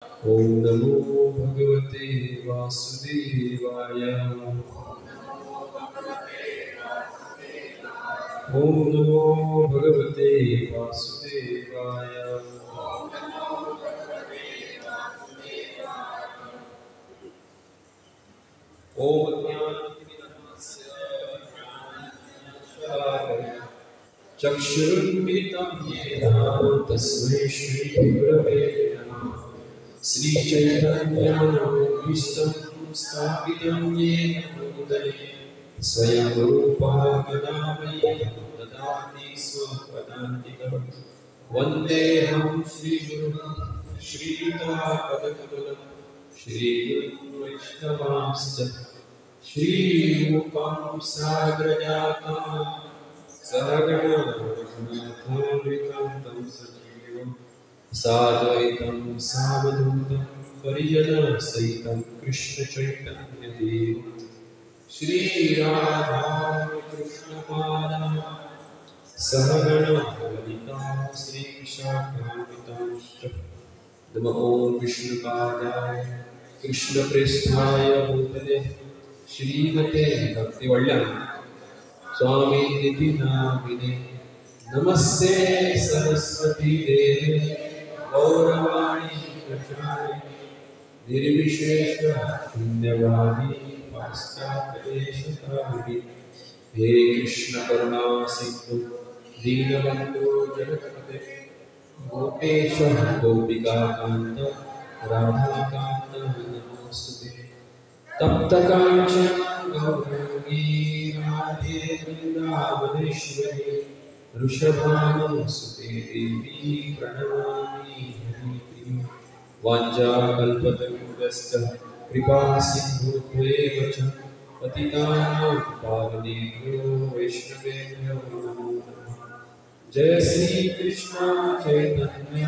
ओम नमो भगवते वासुदेवाय। ओम नमो भगवते वासुदेवाय। ओम ज्ञानतिमिरस्य चक्षुरुन्मिलितं येन तस्मै श्रीगुरवे नमः। श्रीचैतन्यमनोभीष्टं स्थापितं येन भूतले स्वयं रूपा कदा मह्यं ददाति स्वपदान्तिकं। वन्देऽहं श्रीगुरुं श्रीयुतापदकमलं श्रीगुरुं वैष्णवांश्च श्रीरूपं साग्रजातं सहगणरघुनाथान्वितं सजीवम् साद्वैतं सावधूतं परिजनसहितं कृष्णचैतन्यदेवं श्रीराधाकृष्णपादान् सहगणललिता श्रीविशाखान्वितांश्च। नमो विष्णुपादाय कृष्णप्रेष्ठाय भूतले श्रीमते भक्तिवल्लभ स्वामी निधि नामिने नमस्ते सरस्वती देवी गौरवाणी प्रचारिणे निर्विशेष शून्यवादी पाश्चात्यदेशतारिणे। हे कृष्ण करुणा सिंधु दीनबंधु जगत्पते गोपेश गोपिकाकांत राधाकांत नमोस्तुते। तप्त कांचन गौरांगी राधे वृंदावनेश्वरी वृषभानुसुते देवी प्रणमामि हरिप्रिये। वाञ्छाकल्पतरुभ्यश्च कृपा सिन्धुभ्येव च पतितानां पावनेभ्यो वैष्णवेभ्यो नमो नमः। जय श्री कृष्ण चैतन्य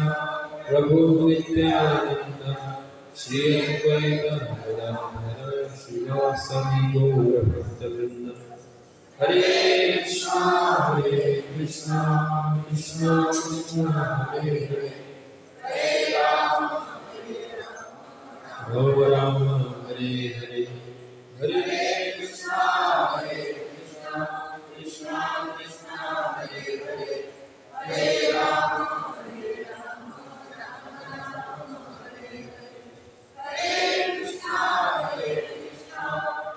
प्रभु नित्यानंद श्री अद्वैत गदाधर श्रीवासादि गौरभक्तवृंद। हरे कृष्णा कृष्णा कृष्णा हरे हरे राम राम हरे हरे हरे कृष्णा कृष्णा कृष्णा हरे हरे हरे राम हरे कृष्णा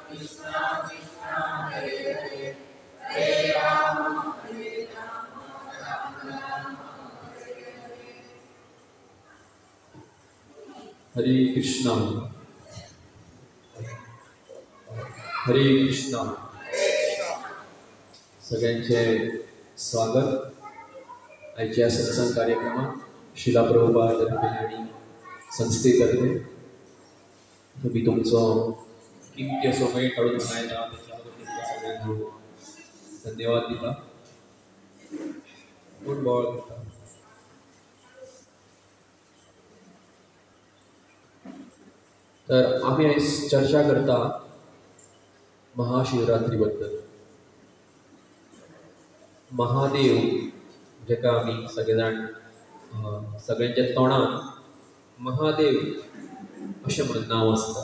कृष्णा कृष्णा हरे हरे हरे राम हरे कृष्णा हरे कृष्णा। सगळ्यांचे स्वागत आजच्या सत्संग कार्यक्रमात शिला प्रभुपाद आणि संस्थेतर्फे। तुम्ही तुमचो किमती असो वेळ काढून म्हणायला त्याच्याबद्दल तुमच्या सगळ्यांना धन्यवाद दिला। Good morning. तर आम्ही आज चर्चा करता महाशिवरात्री बद्दल। महादेव जेका आम्ही सगळेजाण सगळ्यांच्या तोंडात महादेव अशें म्हणून नांव आसता,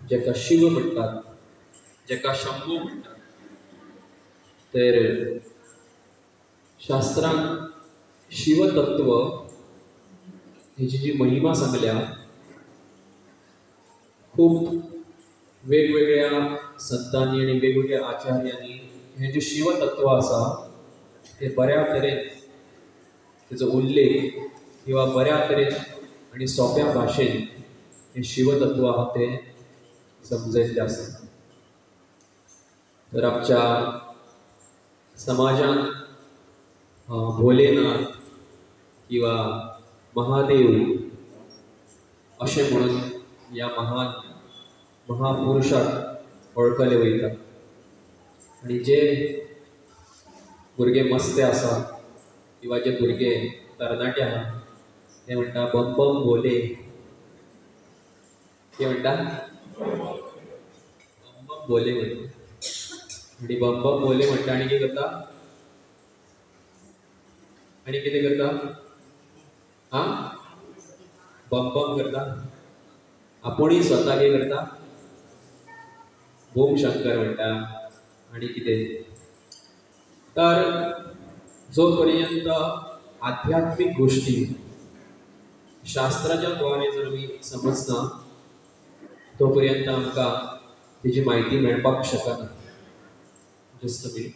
जेका शिव म्हणटात, जेका शंभू म्हणटात। तर शास्त्रांत शिवतत्व हेची जी महिमा सांगल्या खूब वेगवेगळ्या संतांनी आणि वेगवेगळ्या आचार्यांनी हे जे शिवतत्व आसा ते बऱ्या तरेन तेजो उल्लेख किंवा बऱ्या तरेन आणि सोप्या भाशेन हे शिवतत्व आहा ते समजयल्ले आसा। तर आमच्या समाजान भोलेनाथ किंवा महादेव अशें म्हणून या महापुरुषाक वळखले वयता। आणि जे भुरगे मस्ते आसा किंवा जे भुरगे तरणाटे आहा ते म्हणटा बम बम भोले। ते म्हणटा बम बम भोले म्हणटा आणि बम बम भोले म्हणटा आणि कितें करता आणि कितें करता? बम बम करता, आपुणूय स्वता कितें करता, ओम शंकर म्हणटा आनी कितें. तर जो पर्यंत आध्यात्मिक गोष्टी शास्त्राच्या द्वारे जर आमी समजना तो पर्यंत आमकां तेजी म्हायती मेळपाक शकना. Just a minute.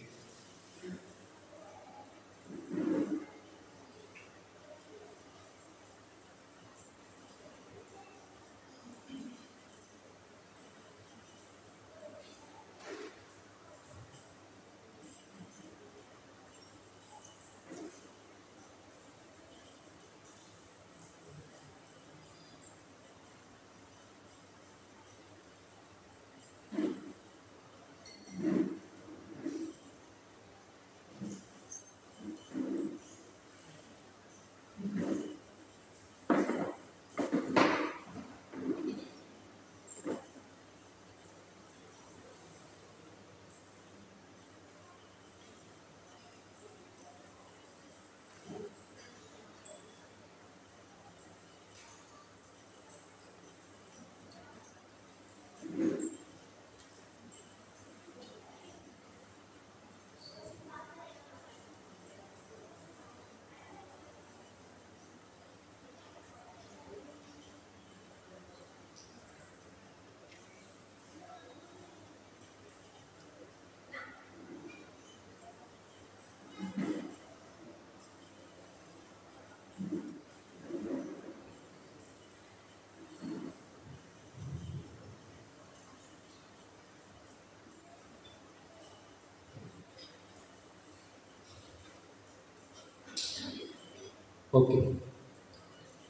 ओके,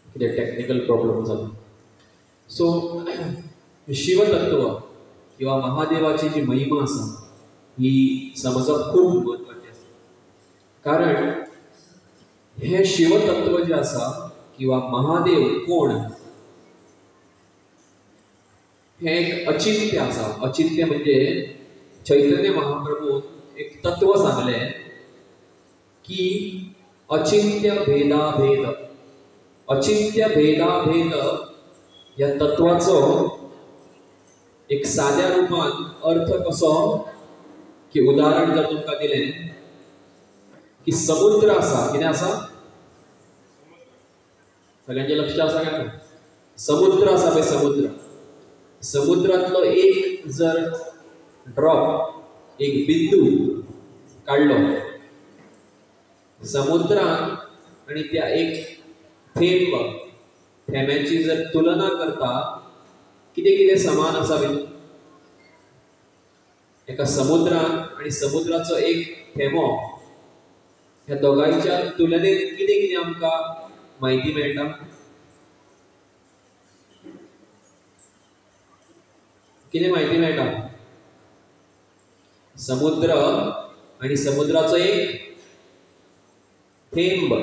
कितें टेक्निकल प्रॉब्लेम जाला. सो शिवतत्व किंवा महादेवाची जी महिमा आसा ही समजप खूब महत्वाची आसा. कारण हे शिवतत्व जे आसा किंवा महादेव कोण हे एक अचिंत्य आसा. अचिंत्य म्हणजे चैतन्य महाप्रभून एक तत्व सांगले की अचिंत्य भेदाभेद. अचिंत्य भेदाभेद या तत्वाचो एक साध्या रूपान अर्थ कसो की उदाहरण जर तुमकां दिलें की समुद्र आसा. कितें आसा? सगळ्यांचे लक्ष आसा काय? समुद्र आसा पळय. समुद्र, समुद्रांतलो एक जर ड्रॉप, एक बिंदू काढलो समुद्रात आणि त्या एक थेंब थेंब्याची जर तुलना करता कितें कितें समान आसा भितर. एका समुद्रात आणि समुद्राचो एक थेंबो ह्या दोगांच्या तुलनेत कितें कितें आमकां माहिती मेळटा. कितें म्हायती मेळटा? समुद्र आणि समुद्राचो एक थेंब.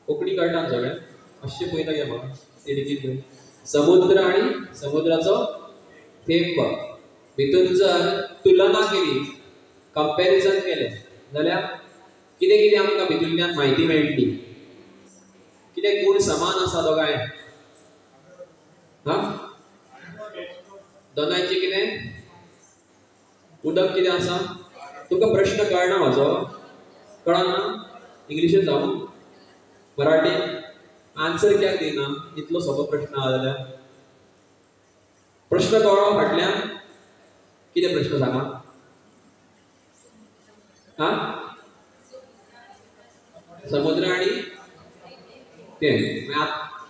कोंकणी कळटा सगळ्यांक? मातशें पळयता घे म्हाका ते देखील. समुद्र आणि समुद्राचो थेंब भितून जर तुलना केली, कंपॅरिझन केलें जाल्यार कितें कितें आमकां भितूंतल्यान म्हायती मेळटली. कितें गुण समान आसा दोगांय? दोनांचे कितें? उदक कितें आसा? तुका प्रश्न कळना म्हाजो? कळना? इंग्लिशीन जावं मराठीन आन्सर कित्याक दिना? इतलो सोंपो प्रश्न आहा जाल्यार. प्रश्न कळ्ळो फाटल्यान? कितें प्रश्न सांगा? समुद्र आणि तें.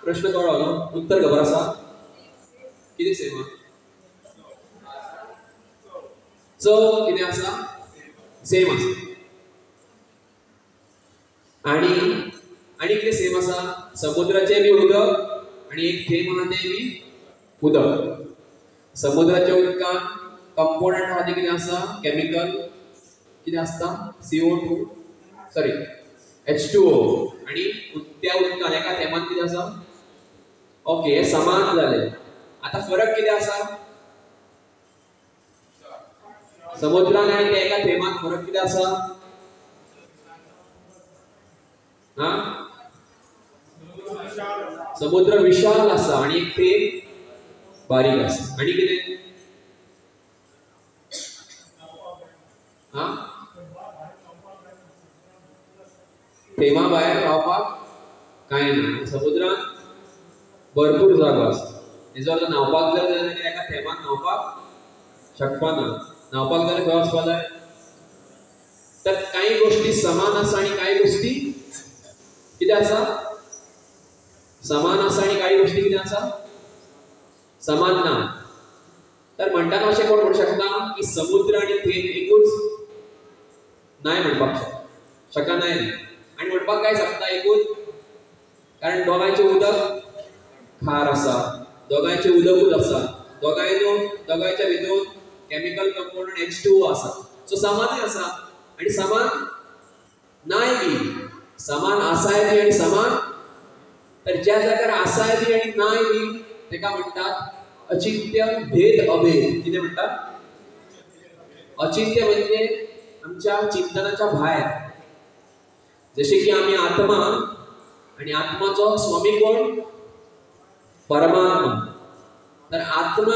प्रश्न कळ्ळो न्हू? उत्तर खबर आसा? कितें सेम? चव कितें आसा? सेम आसा. आणि कितें सेम आसा? समुद्राचें बी उदक आणि एक थेंब आहा तें बी उदक. समुद्राच्या उदकान कंपोनंट आहा ते कितें आसा? केमिकल कितें आसता? CO2 sorry H2O. आणि त्या उदकान एका थेंबान कितें आसा? ओके, हे समान जाले. आता फरक कितें आसा? समुद्रान आणि त्या एका थेंबान फरक कितें आसा? समुद्र विशाल आसा आणि एक थेंब बारीक आसा. आणि कितें थेंबा भायर रावपाक कांय ना. समुद्रान भरपूर जागो आसा. हेजो अर्थ न्हांवपाक जाय जाल्यार एका थेंबान न्हांवपाक शकपा ना. न्हांवपाक जाल्यार खंय वचपा जाय. तर काही गोष्टी समान आसा आणि काही गोष्टी कितें आसा समान आसा आणि काही गोष्टी कितें आसा समान ना. तर म्हणटाना अशें कोण म्हणू शकता की समुद्र आणि थेंब एकूच नाही म्हणपाक शकना नाही. आणि म्हणपाक काय शकता एकूच, कारण दोगांचे उदक खार आसा, दोगांचे उदकूच आसा, दोगांच्या भितर केमिकल कंपाउंड H2O आसा. सो समानूय आसा आणि समान नाही बी. समान आसाय बी आणि समान. तर ज्या जाग्यार आसाय बी आणि नाही बी तेका म्हणटात अचिंत्य भेद अभेद. कितें म्हणटात? अचिंत्य म्हणजे आमच्या चिंतनाच्या भायर. जसे की आम्ही आत्मा आणि आत्माचो स्वामी कोण? परमात्मा. तर आत्मा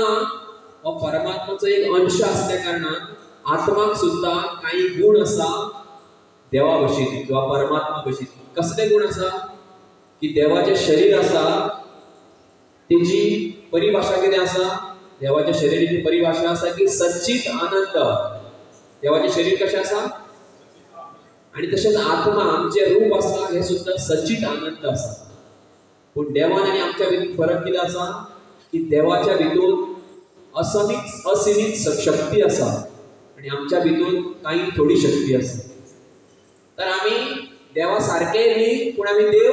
हो परमात्माचो एक अंश असल्या कारणान आत्माक सुद्धा काही गुण आसा देवा भशेन किंवा परमात्मा भशेन. कसले गुण आसा की देवाचे शरीर आसा तेची परिभाषा कितें आसा? देवाच्या शरीराची परिभाषा आसा की सच्चित आनंद. देवाचे शरीर कशें आसा? आणि तसेच आत्मा जे रूप आसा हे सुद्धा सच्चित आनंद आसा. पण देवान आणि आमच्या भितर फरक कितें आसा की देवाच्या भितर असीमित शक्ती आसा आणि आमच्या भितर काही थोडी शक्ती आसा. तर आम्ही देवा सारखे न्ही पण आम्ही देव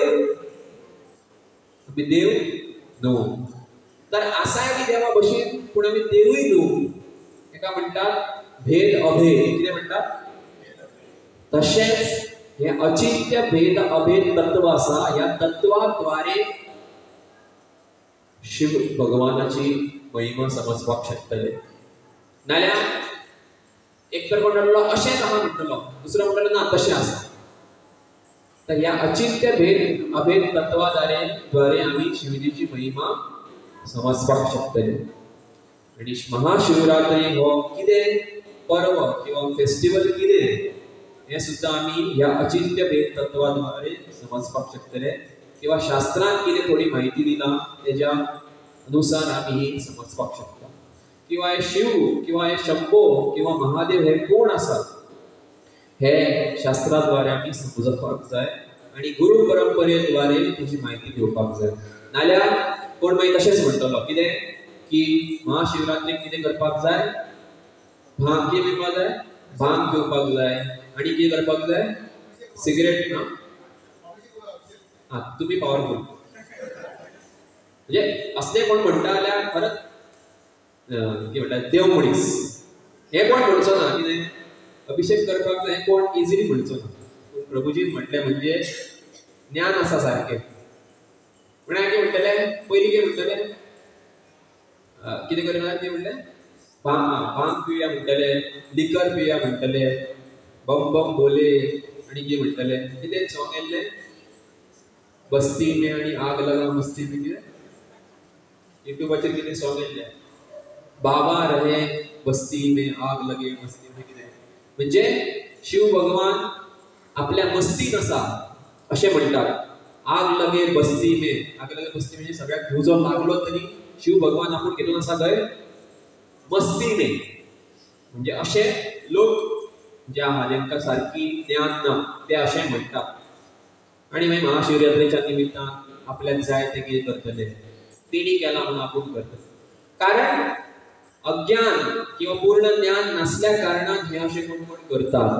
न्हू. तर आसाय बी देवा भशेन पण आम्ही देवूय न्हू. एका म्हणटात भेद अभेद. कितें म्हणटात? तसेच हे अचिंत्य भेद अभेद तत्व आसा. या तत्वाद्वारे शिव भगवानाची महिमा समजपाक शकतले. नाल्यार एक तर म्हणटलो अशेंच आहा म्हणटलो, दुसरो म्हणटलो ना तशें आसा. तर या अचिंत्य भेद अभेद तत्वाद्वारे आम्ही शिवजीची महिमा समजपाक शकतले. आणि महाशिवरात्री हो कितें पर्व किंवा फेस्टिवल कितें हे सुद्धा आम्ही या अचिंत्य भेद तत्वाद्वारे समजपाक शकतले. किंवा शास्त्रांत कितें थोडी माहिती दिला त्याच्या अनुसार आम्ही समजपाक शकता. किंवा हे शिव किंवा हे शंभो किंवा महादेव हे कोण आसात हे शास्त्राद्वारे आम्ही समजपाक जाय आणि गुरु परंपरेद्वारे त्याची माहिती घेवपाक जाय. नाल्यार कोण मागीर तशेंच म्हणटलो कितें की महाशिवरात्रीक कितें करपाक जाय? भांग पिवपाक जाय, भांग घेवपाक जाय आणि कितें करपाक जाय? सिगरेट ना. तुम्ही पॉवरफुल म्हणजे असले कोण म्हणटा जाल्यार खरंच कितें म्हणटा देव मनीस हे कोण म्हणचो ना. कितें अभिषेक करपाक जाय कोण इजिली म्हणचो ना. प्रभुजीन म्हटलें म्हणजे ज्ञान आसा सारकें. म्हण कितें म्हणटले पयलीं कितें म्हणटले कितें करना कितें म्हणलें भांग पिवया म्हणटले, लिकर पिवया म्हणटले, बम बम बोले आणि कितें म्हणटले कितें सॉंग येयल्लें बस्ती में आणि आग लगा मस्ती में. कितें युट्यूबाचेर कितें सॉंग येयल्लें बाबा रहे बस्ती में आग लगे मस्ती में. कितें म्हणजे शिव भगवान आपल्या मस्तीन आसा अशें म्हणटात. आग लगे बस्ती में. आग लगे बस्ती म्हणजे सगळ्याक धुजो लागलो तरी शिव भगवान आपूण घेतून आसा खंय मस्ती में. म्हणजे अशे लोक जे आहा जेंका सारकी ज्ञान ना ते अशें म्हणटात. आणि मागीर महाशिवरात्रेच्या निमित्तान आपल्याक जाय ते कितें करतले तेणी केला म्हणून आपूण करता. कारण अज्ञान किंवा पूर्ण ज्ञान नसल्या कारणान हे अशें कोण कोण करतात.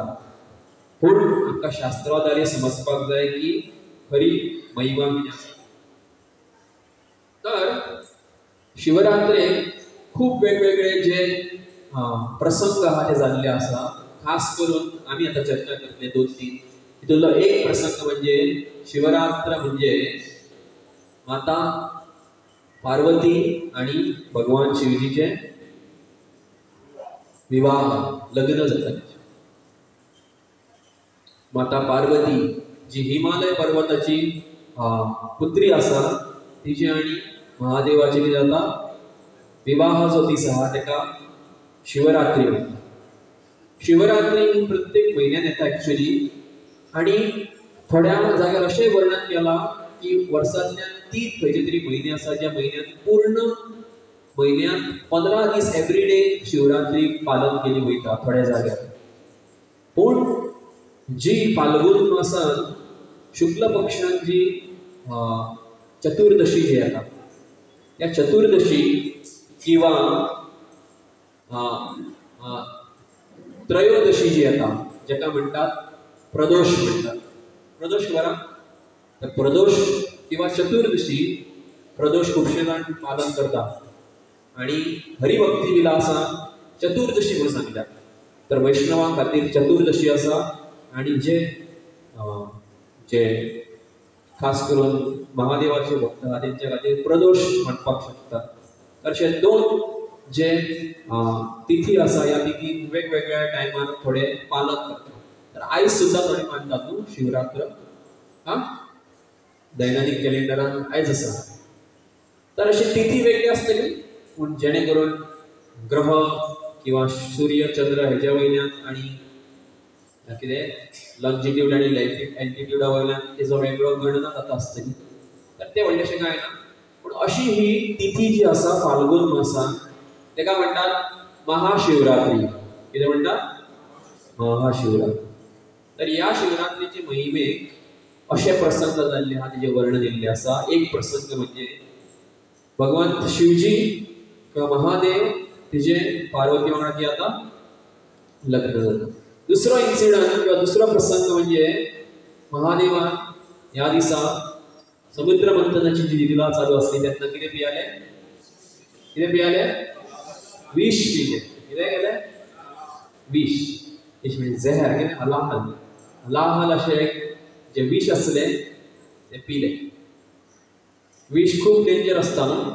पूण आमकां शास्त्राद्वारे समजपाक जाय की खरी महिमा कितें आसा. तर शिवरात्रेक खूप वेगवेगळे जे प्रसंग आहा ते जाल्ले आसा. खास करून आम्ही आता चर्चा करतले 2-3. तितूंतलो एक प्रसंग म्हणजे शिवरात्र म्हणजे माता पार्वती आणि भगवान शिवजीचे विवाह लग्न जातात. माता पार्वती जी हिमालय पर्वताची पुत्री आसा तिचे आणि महादेवाचे कितें जाता विवाह जो दीस आहा तेका शिवरात्री म्हणटा. शिवरात्री ही प्रत्येक म्हयन्यात येता एक्चुअली. आणि थोड्या जाग्यार अशें वर्णन केलां की वर्सांतल्यान 3 खंयचे तरी म्हयने आसा ज्या म्हयन्यात पूर्ण म्हयन्यात 15 दीस एवरीडे शिवरात्री पालन केली वयता थोड्या जाग्यार. पूण जी फाल्गुन मासान शुक्ल पक्षान जी चतुर्दशी जी येता त्या चतुर्दशी किंवा त्रयोदशी जी येता जेका म्हणटात प्रदोष म्हणटात. प्रदोष बरा तर प्रदोष किंवा चतुर्दशी प्रदोष खुबशे जाण पालन करता आणि हरिभक्ती विलासा चतुर्दशी म्हणून सांगतात. तर वैष्णवां खातीर चतुर्दशी आसा आणि जे जे खास करून महादेवाचे भक्त आहा तेंच्या खातीर प्रदोष म्हणपाक शकता. अशे 2 जे तिथी आसा ह्या तिथीक वेगवेगळ्या टायमार थोडे पालन करतात. तर आयज सुद्धा थोडे मानतात न्हू शिवरात्र. दैनंदिन कॅलेंडरान आयज आसा. तर अशी तिथी वेगळी आसतली पूण जेणे करून ग्रह किंवा सूर्य चंद्र हेच्या वयल्यान आणि कितें लॉंजिट्यूड आणि एल्टिट्यूडा वयल्यान तेजो वेगळो गणना जाता आसतली. तर ते व्हडलेशें कांय ना. पूण अशी ही तिथी जी आसा फाल्गुन मासान तेका म्हणटात महाशिवरात्री. कितें म्हणटात महाशिवरात्री. तर ह्या शिवरात्रीचे महिमेक अशे प्रसंग जाल्ले आहा तेजे वर्णन दिल्लें आसा. एक प्रसंग म्हणजे भगवंत शिवजी किंवा महादेव तिजे पार्वती वांगडा कितें जाता लग्न जाता. दुसरो इन्सिडंट किंवा दुसरो प्रसंग म्हणजे महादेवान ह्या दिसा समुद्र मंथनाची जी लिला चालू असली तेन्ना कितें पियाले विष पिले. कितें केलें विष. विष म्हणजे जहर कितें हलाहल अशें जे विष असले ते पिले. विष खूब डेंजर आसता न्हू.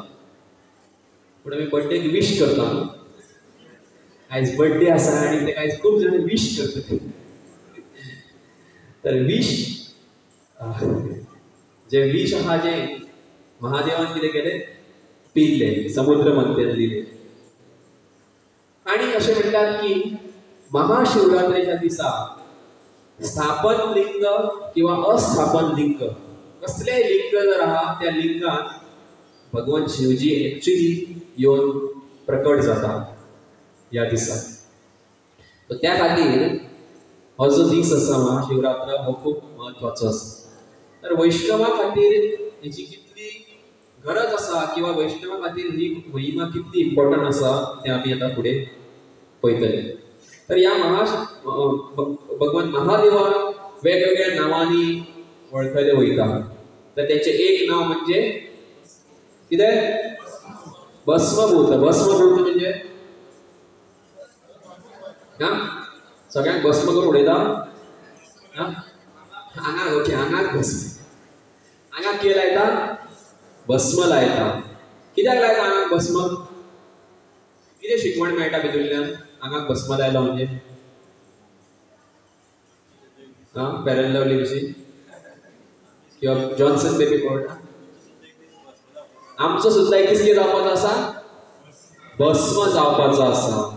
पूण आमी बर्थडेक विश करता न्हू. आयज बर्थडे आसा आणि तेका आयज खूब जाण विश करता. तर विश जे विष आहा जे महादेवान कितें केलें पिल्ले समुद्र मंथन दिले. आणि अशें म्हणटात की महाशिवरात्रेच्या दिसा स्थापन लिंग किंवा अस्थापन लिंग कसले लिंग जर आहा त्या लिंगान भगवान शिवजी एक्चुअली येवन प्रकट जाता ह्या दिसा. तर त्या खातीर हो जो दीस आसा महाशिवरात्र हो खूब म्हत्वाचो आसा. तर वैष्णवा खातीर हेची कितली गरज आसा किंवा वैष्णवा खातीर ही महिमा कितली इम्पॉर्टंट आसा तें आमी आतां फुडें पळयतले. तर ह्या भगवान महादेवाक वेगवेगळ्या नांवांनी वळखले वयता. तर तेचें एक नांव म्हणजे कितें भस्मभूत. भस्मभूत म्हणजे सगळ्यांक भस्म करून उडयता. हांगा ओके हांगाच भस्म. हांगा कितें लायता भस्म लायता. कित्याक लायता हांगा भस्म. कितें शिकवण मेळटा भितूंतल्यान हांगा भस्म लायलो म्हणजे फेरन लवली कशी किंवा जॉन्सन बेबी पावडर. आमचो सुद्धा एक कितें जावपाचो आसा भस्म जावपाचो आसा.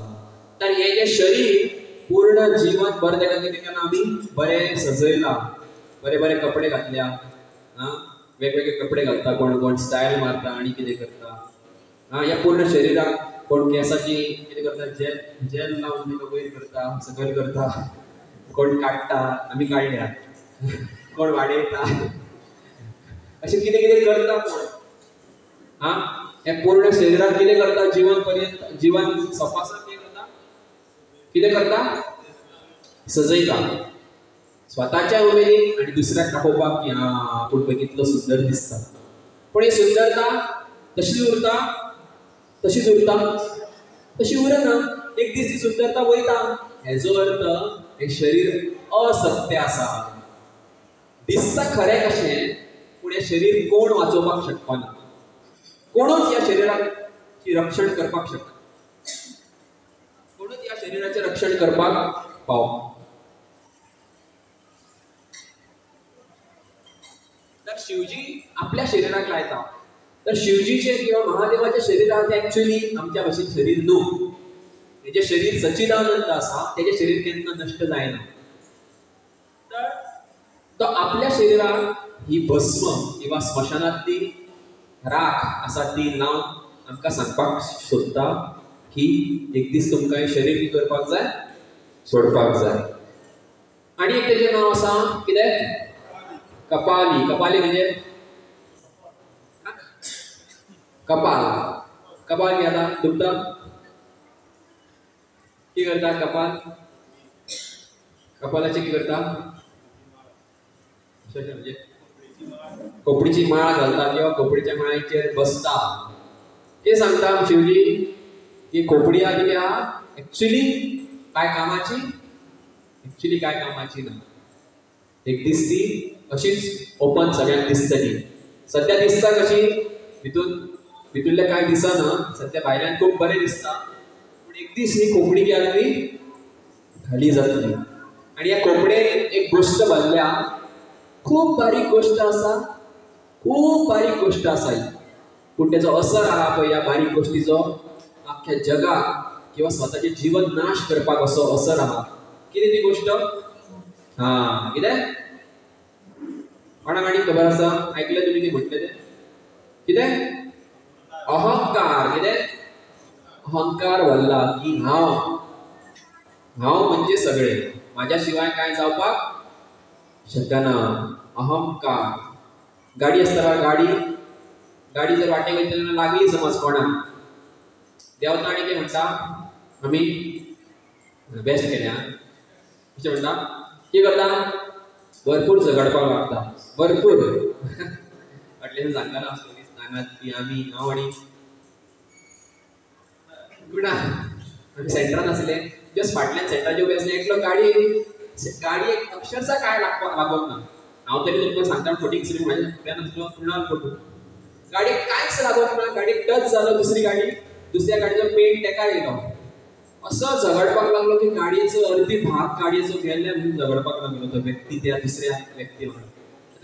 तर हे जे शरीर पूर्ण जीवन भर तेका कितें केलां आमी बरें सजयलां. बरे बरे कपडे घातल्या. वेगवेगळे कपडे घालता कोण कोण स्टायल मारता आणि कितें करता. ह्या पूर्ण शरिराक कोण केंसाची कितें करता जेल लावन तिका वयर करता सकयल करता. कोण काडटा आमी काडल्या. कोण वाडयता अशें कितें कितें करता कोण. हे पूर्ण शरिराक कितें करता जीवन पर्यंत जीवन सपासन कितें करता सजयता स्वताच्या उमेदीक आणि दुसऱ्याक दाखोवपाक की आपूण पळय कितलो सुंदर दिसता. पूण ही सुंदरता तशीच उरता तशी उरना. एक दीस ती सुंदरता वयता. हेजो अर्थ हे शरीर असत्य आसा. दिसता खरें कशें पूण हे शरीर कोण वाचोवपाक शकना. कोणूच ह्या शरिराची रक्षण करपाक शकना. कोणूच ह्या शरिराचें रक्षण करपाक पावना. तर शिवजी आपल्या शरिराक लायता तर शिवजीचे किंवा महादेवाच्या शरीरात ऍक्च्युअली आमच्या भाषेत शरीर न्हू. तेजे शरीर सच्चिदानंद असा, तेजे शरीर केन्ना नष्ट जायना. तर तो आपल्या शरीरात ही भस्म किंवा स्मशानातली राख आसा ती लावन आमकां सांगपाक सोदता की एक दीस तुमकां हें शरीर कितें करपाक जाय, सोडपाक जाय. आनी एक तेजें नांव आसा कितें, कपाली. कपाली म्हणजे कपाल. कपाल कितें जाता, दुखता, कितें करता कपाल, कपालाचें कितें करता, म्हणजे कोपडीची माळ घालता किंवा कोपडीच्या माळेचेर बसता. ते सांगता शिवजी की कोपडी हा कितें आहा, ऍक्च्युअली काय कामाची, ऍक्च्युअली काय कामाची ना. एक दीस ती अशीच ओपन सगळ्यांक दिसतली. सध्या दिसता कशी, भितूरल्या काय दिसना, सध्या भायल्यान खूब बरें दिसता. पूण एक दीस ही कोपडी जी आहा ती खाली जातली. आनी ह्या कोपडेन एक गोश्ट बांदल्या, खूब बारीक गोश्ट आसा, खूब बारीक गोश्ट आसा ही. पूण तेजो असर आहा पळय ह्या बारीक गोश्टीचो आख्ख्या जगाक किंवा स्वताचें जीवन नाश करपाक असो असर आहा. कितें ती गोश्ट, कितें कोणाक आनी खबर आसा, आयकलें तुमी कितें म्हटलें तें, कितें, अहंकार. कितें, अहंकार व्हरला की हांव म्हणजे सगळें, म्हाज्या शिवाय काय जावपाक शकना. अहंकार. गाडी आसता, गाडी जर वाटेक वयता तेन्ना लागली समज कोणाक, देंवता आनी कितें म्हणटा, आमी बेस्ट केलें अशें म्हणटा. कितें करता, भरपूर झगडपाक लागता, भरपूर. फाटल्यान सांगतालो स्टोरी सांगात की हांव आनी आमी सेंटरान आसले, जस्ट फाटल्यान सेंटराचे उबे आसले. एकलो गाडयेक अक्षरशः काय लागोंक ना. हांव तरी तुमकां सांगता फोटींग सिरी म्हाज्या फुड्यान आसलो, तृणाल फोटो. गाडयेक कांयच लागोंक ना. गाडयेक टच जालो दुसऱ्या गाडयेचो पेंट तेका येयलो. असो झगडपाक लागलो की गाडयेचो अर्धी भाग गाडयेचो गेले म्हणून झगडपाक लागलो तो व्यक्ती त्या दुसऱ्या व्यक्ती वांगडा.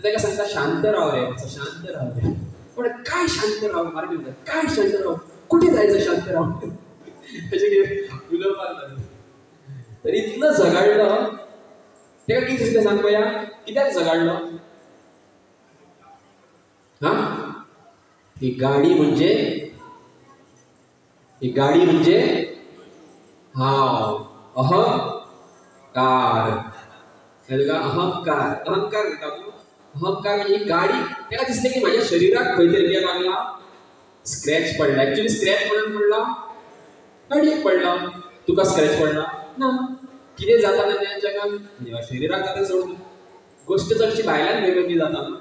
तेका सांगता शांत राव रे, शांत राव रे. पण काय शांत राव, मार्गी म्हणटा काय शांत राव, कुठे जायचं शांत राव, अशें उलोवपाक लागलो. तर इतलो झगडलो. तेका कितें दिसलें सांग पळया, कित्याक झगडलो. ही गाडी म्हणजे हांव, अहंकार. अहंकार म्हणजे ही गाडी. तेका दिसलें की म्हाज्या शरिराक खंय तरी कितें लागला, स्क्रॅच पडला. ऍक्च्युअली स्क्रॅच कोणाक पडला, गाडयेक पडला. तुका स्क्रॅच पडला ना. कितें जाता ना त्या जगान, शरिराक जाता सोड, गोश्ट चडशी भायल्यान वेगळी जाता ना.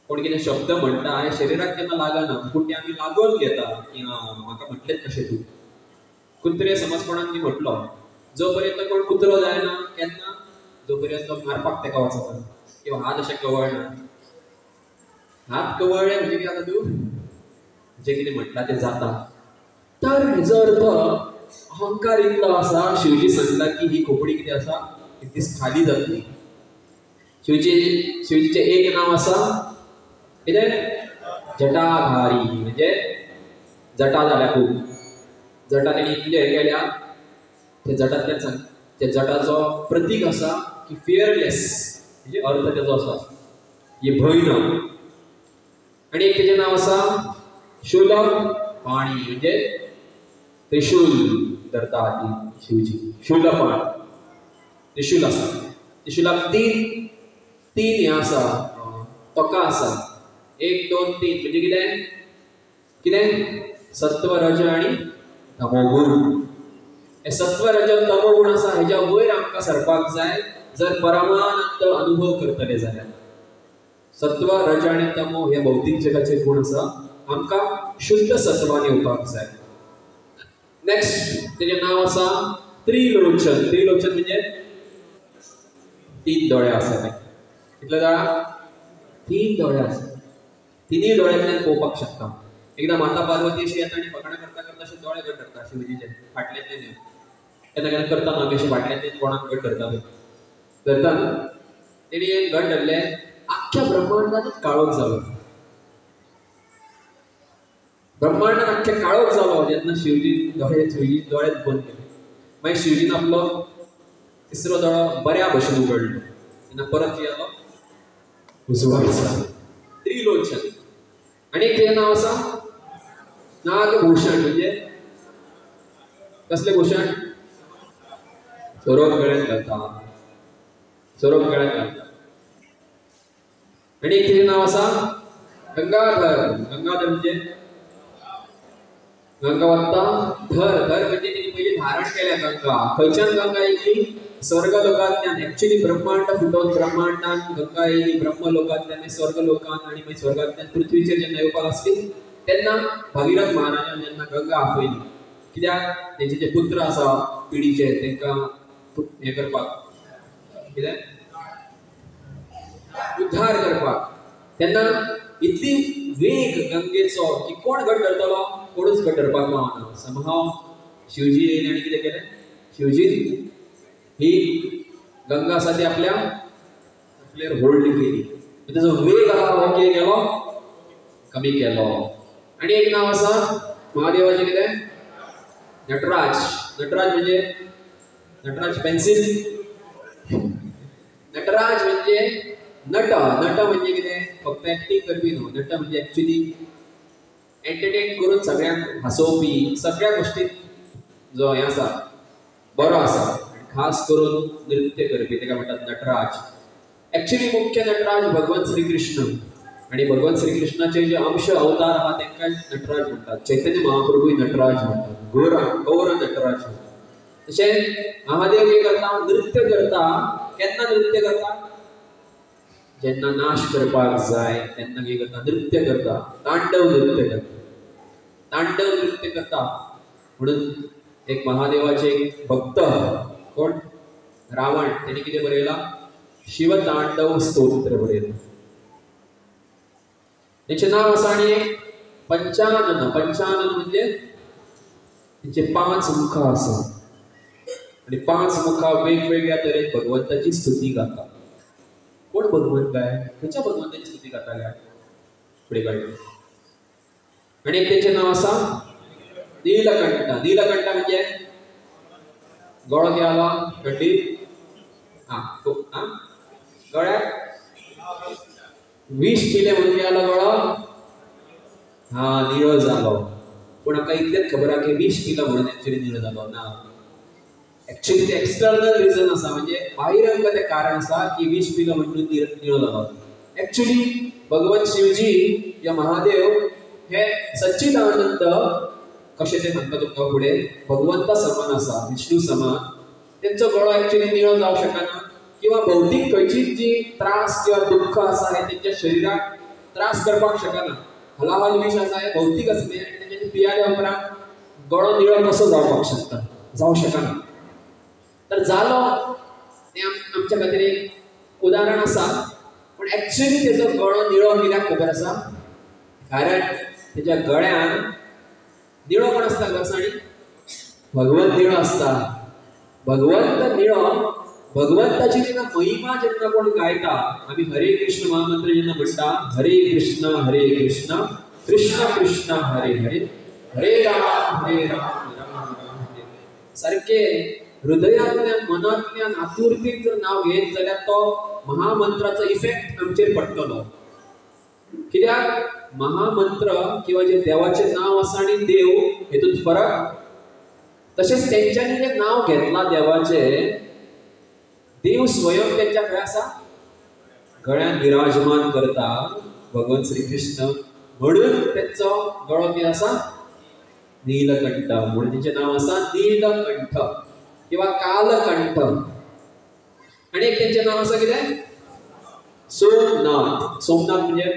कोण कितें शब्द म्हणटा हे शरिराक केन्ना लागना, पूण ते आमी लागोन घेता की म्हाका म्हटलेंच कशें तूं. कुत्रे समज कोणाक नी म्हटलो, जो पर्यंत कोण कुत्रो जायना केन्ना, जो पर्यंत मारपाक तेका वचना किंवा हात अशें कवळना. हात कवळ्ळे म्हणजे कितें जाता, तूं जें कितें म्हटलां तें जाता. तर हेजो अर्थ अहंकार इतलो आसा. शिवजी सांगता की ही खोपडी कितें आसा, एक दीस खाली जातली. शिवजीचें एक नांव आसा कितें, जटाधारी. म्हणजे जटा जाल्या खूब, जटा तेणी इतले हे केल्या, ते जटांतल्यान त्या जटाचो प्रतीक आसा की फियरलेस. म्हणजे अर्थ तेजो असो आसा ही भंय ना. आनी एक तेजें नांव आसा शूलपाणी. म्हणजे त्रिशूल धरता हाती शिवजी, शूलपाण. त्रिशूल आसा, त्रिशूलाक तीन हे आसा, तोका आसा. 1 2 3 म्हणजे कितें सत्व रज आनी तमोगुण. हे सत्व रज तमोगुण आसा, हेज्या वयर आमकां सरपाक जाय जर परमानंद अनुभव करतले जाल्यार. सत्व रज आनी तमो हे भौतीक जगाचे गुण आसा, आमकां शुद्ध सत्वान येवपाक जाय. नेक्स्ट तेजें नांव आसा त्रिलोचन. त्रिलोचन म्हणजे 3 दोळे आसा. कितले दोळा, 3 दोळे आसा. 3 दोळ्यांतल्यान पळोवपाक शकता. एकदां माता पार्वती अशी येता आनी फकाणां करता करता अशे दोळे घट धरता शिवजीचे फाटल्यातल्यान येवन. केन्ना केन्ना करता ना अशें फाटल्यातल्यान कोणाक घट धरता ना. तेणी एक घट धरले, आख्ख्या ब्रह्मांडांतूच काळोख जालो. ब्रह्मांडान अख्खे काळोख जालो जेन्ना शिवजी दोळेच बंद केले. मागीर शिवजीन आपलो तिसरो दोळो बऱ्या भशेन उगडलो तेन्ना परत कितें जालो उजवाड जालो. त्रिलोचन. आनी एक नांव आसा नागभूषण. म्हणजे कसले भूषण? सोरोप गळ्यांत घालता, सोरोप गळ्यांत घालता. आनी एक नांव आसा गंगाधर. गंगाधर म्हणजे गंगा वत्ता धर. धर म्हणजे तिने पयलीं धारण केल्या गंगा. खंयच्यान गंगा येयली? स्वर्ग लोकांतल्यान. एक्चुअली ब्रह्मांड फुटोवन ब्रह्मांडान गंगा येयली ब्रह्म लोकांतल्यान स्वर्ग लोकांत आनी मागीर स्वर्गांतल्यान पृथ्वीचेर जेन्ना येवपाक आसली तेन्ना भागीरथ महाराजान जेन्ना गंगा आपयली. कित्याक तेंचे जे पुत्र आसा पिढीचे तांकां हे करपाक कितें उद्धार करपाक. तेन्ना इतली वेग गंगेचो की कोण घट धरतलो? कोणूच घट धरपाक पावना. समहाव शिवजी येयले आनी कितें केलें? शिवजीन ही गंगा आसा ती आपल्यार होल्ड केली. तेजो वेग आहा हो कितें केलो? कमी केलो. आनी एक नांव आसा महादेवाचें कितें? नटराज. नटराज म्हणजे नटराज पेन्सिल. नटराज म्हणजे नट. नट म्हणजे कितें? फक्त एक्टिंग करपी न्हू. नट म्हणजे एक्चुअली एंटरटेन करून सगळ्यांक हसोवपी, सगळ्या गोष्टींत जो हे आसा बरो आसा. खास करून नृत्य करपी ताका म्हणटात नटराज. एक्चुअली मुख्य नटराज भगवान श्री कृष्ण. आनी भगवान श्री कृष्णाचे जे अंश अवतार आहा तांकां नटराज म्हणटात. चैतन्य महाप्रभूय नटराज म्हणटात. गौर नटराज म्हणटात. तशें महादेव कितें करता? नृत्य करता. केन्ना नृत्य करता? जेन्ना नाश करपाक जाय तेन्ना कितें करता? नृत्य करता. तांडव नृत्य करता. तांडव नृत्य करता. म्हणून एक महादेवाचे एक भक्त कोण? रावण. तेणे कितें बरयलां? शिवतांडव स्तोत्र बरयलां. तेचें नांव आसा आनी एक पंचानन. पंचानन म्हणजे तेचे 5 मुखां आसा आनी 5 मुखां वेगवेगळ्या तरेन भगवंताची स्तुती गाता. कोण भगवंत काय? खंयच्या भगवंताची स्तुती गाताल्या? फुडें कळटा. आनी एक तेचें नांव आसा नीलकंठ. नीलकंठ म्हणजे गळो कितें आला? खंडीत. गळ्याक विष पिले म्हणून गेलो गळो निळो जालो. पूण आमकां इतलेंच खबर आहा की विष पिलो म्हणून एक्चुअली निळो जालो ना. एक्चुअली ते एक्सटर्नल रिजन आसा. म्हणजे बाहिरंग तें कारण आसा की विष पिलो म्हणून निळो जालो. एक्चुअली भगवान शिवजी या महादेव हे सच्चिदानंद कशें ते सांगता तुमकां फुडें भगवंता समान आसा, विष्णू समान. तेंचो गळो एक्चुअली निळो जावंक शकना. किंवा भौतीक खंयचीच जी त्रास किंवा दुःख आसा हे तेंच्या शरिराक त्रास करपाक शकना. हलाहल विष आसा हे भौतीक आसलें आनी तेंचे पियाल्या उपरांत गळो निळो कसो जावपाक शकता? जावंक शकना. तर जालो तें आमच्या खातीर एक उदाहरण आसा. पूण एक्चुअली तेजो गळो निळो कित्याक खबर आसा? कारण तेज्या गळ्यान निळो कोण आसता घसाणी? भगवंत निळो आसता. भगवंत निळो. भगवंताची जेन्ना महिमा जेन्ना कोण गायता, आमी हरे कृष्ण महामंत्र जेन्ना म्हणटा, हरे कृष्ण कृष्ण कृष्ण हरे हरे हरे राम राम राम हरे. सारखे हृदयांतल्यान मनांतल्यान आतुरतेन जर नांव घेत जाल्यार तो महामंत्राचो इफेक्ट आमचेर पडटलो. कित्याक महामंत्र किंवा जे देवाचें नांव आसा आनी देव हेतूंत फरक. तशेंच तेंच्यांनी जें नांव घेतलां देवाचें, देव स्वयं तेंच्या खंय आसा? गळ्यान विराजमान करता भगवान श्री कृष्ण. म्हणून तेंचो गळो कितें आसा? नीलकंठ. म्हणून तेंचें नांव आसा नीलकंठ किंवा कालकंठ. आनी एक तेंचें नांव आसा कितें? सोमनाथ. सोमनाथ म्हणजे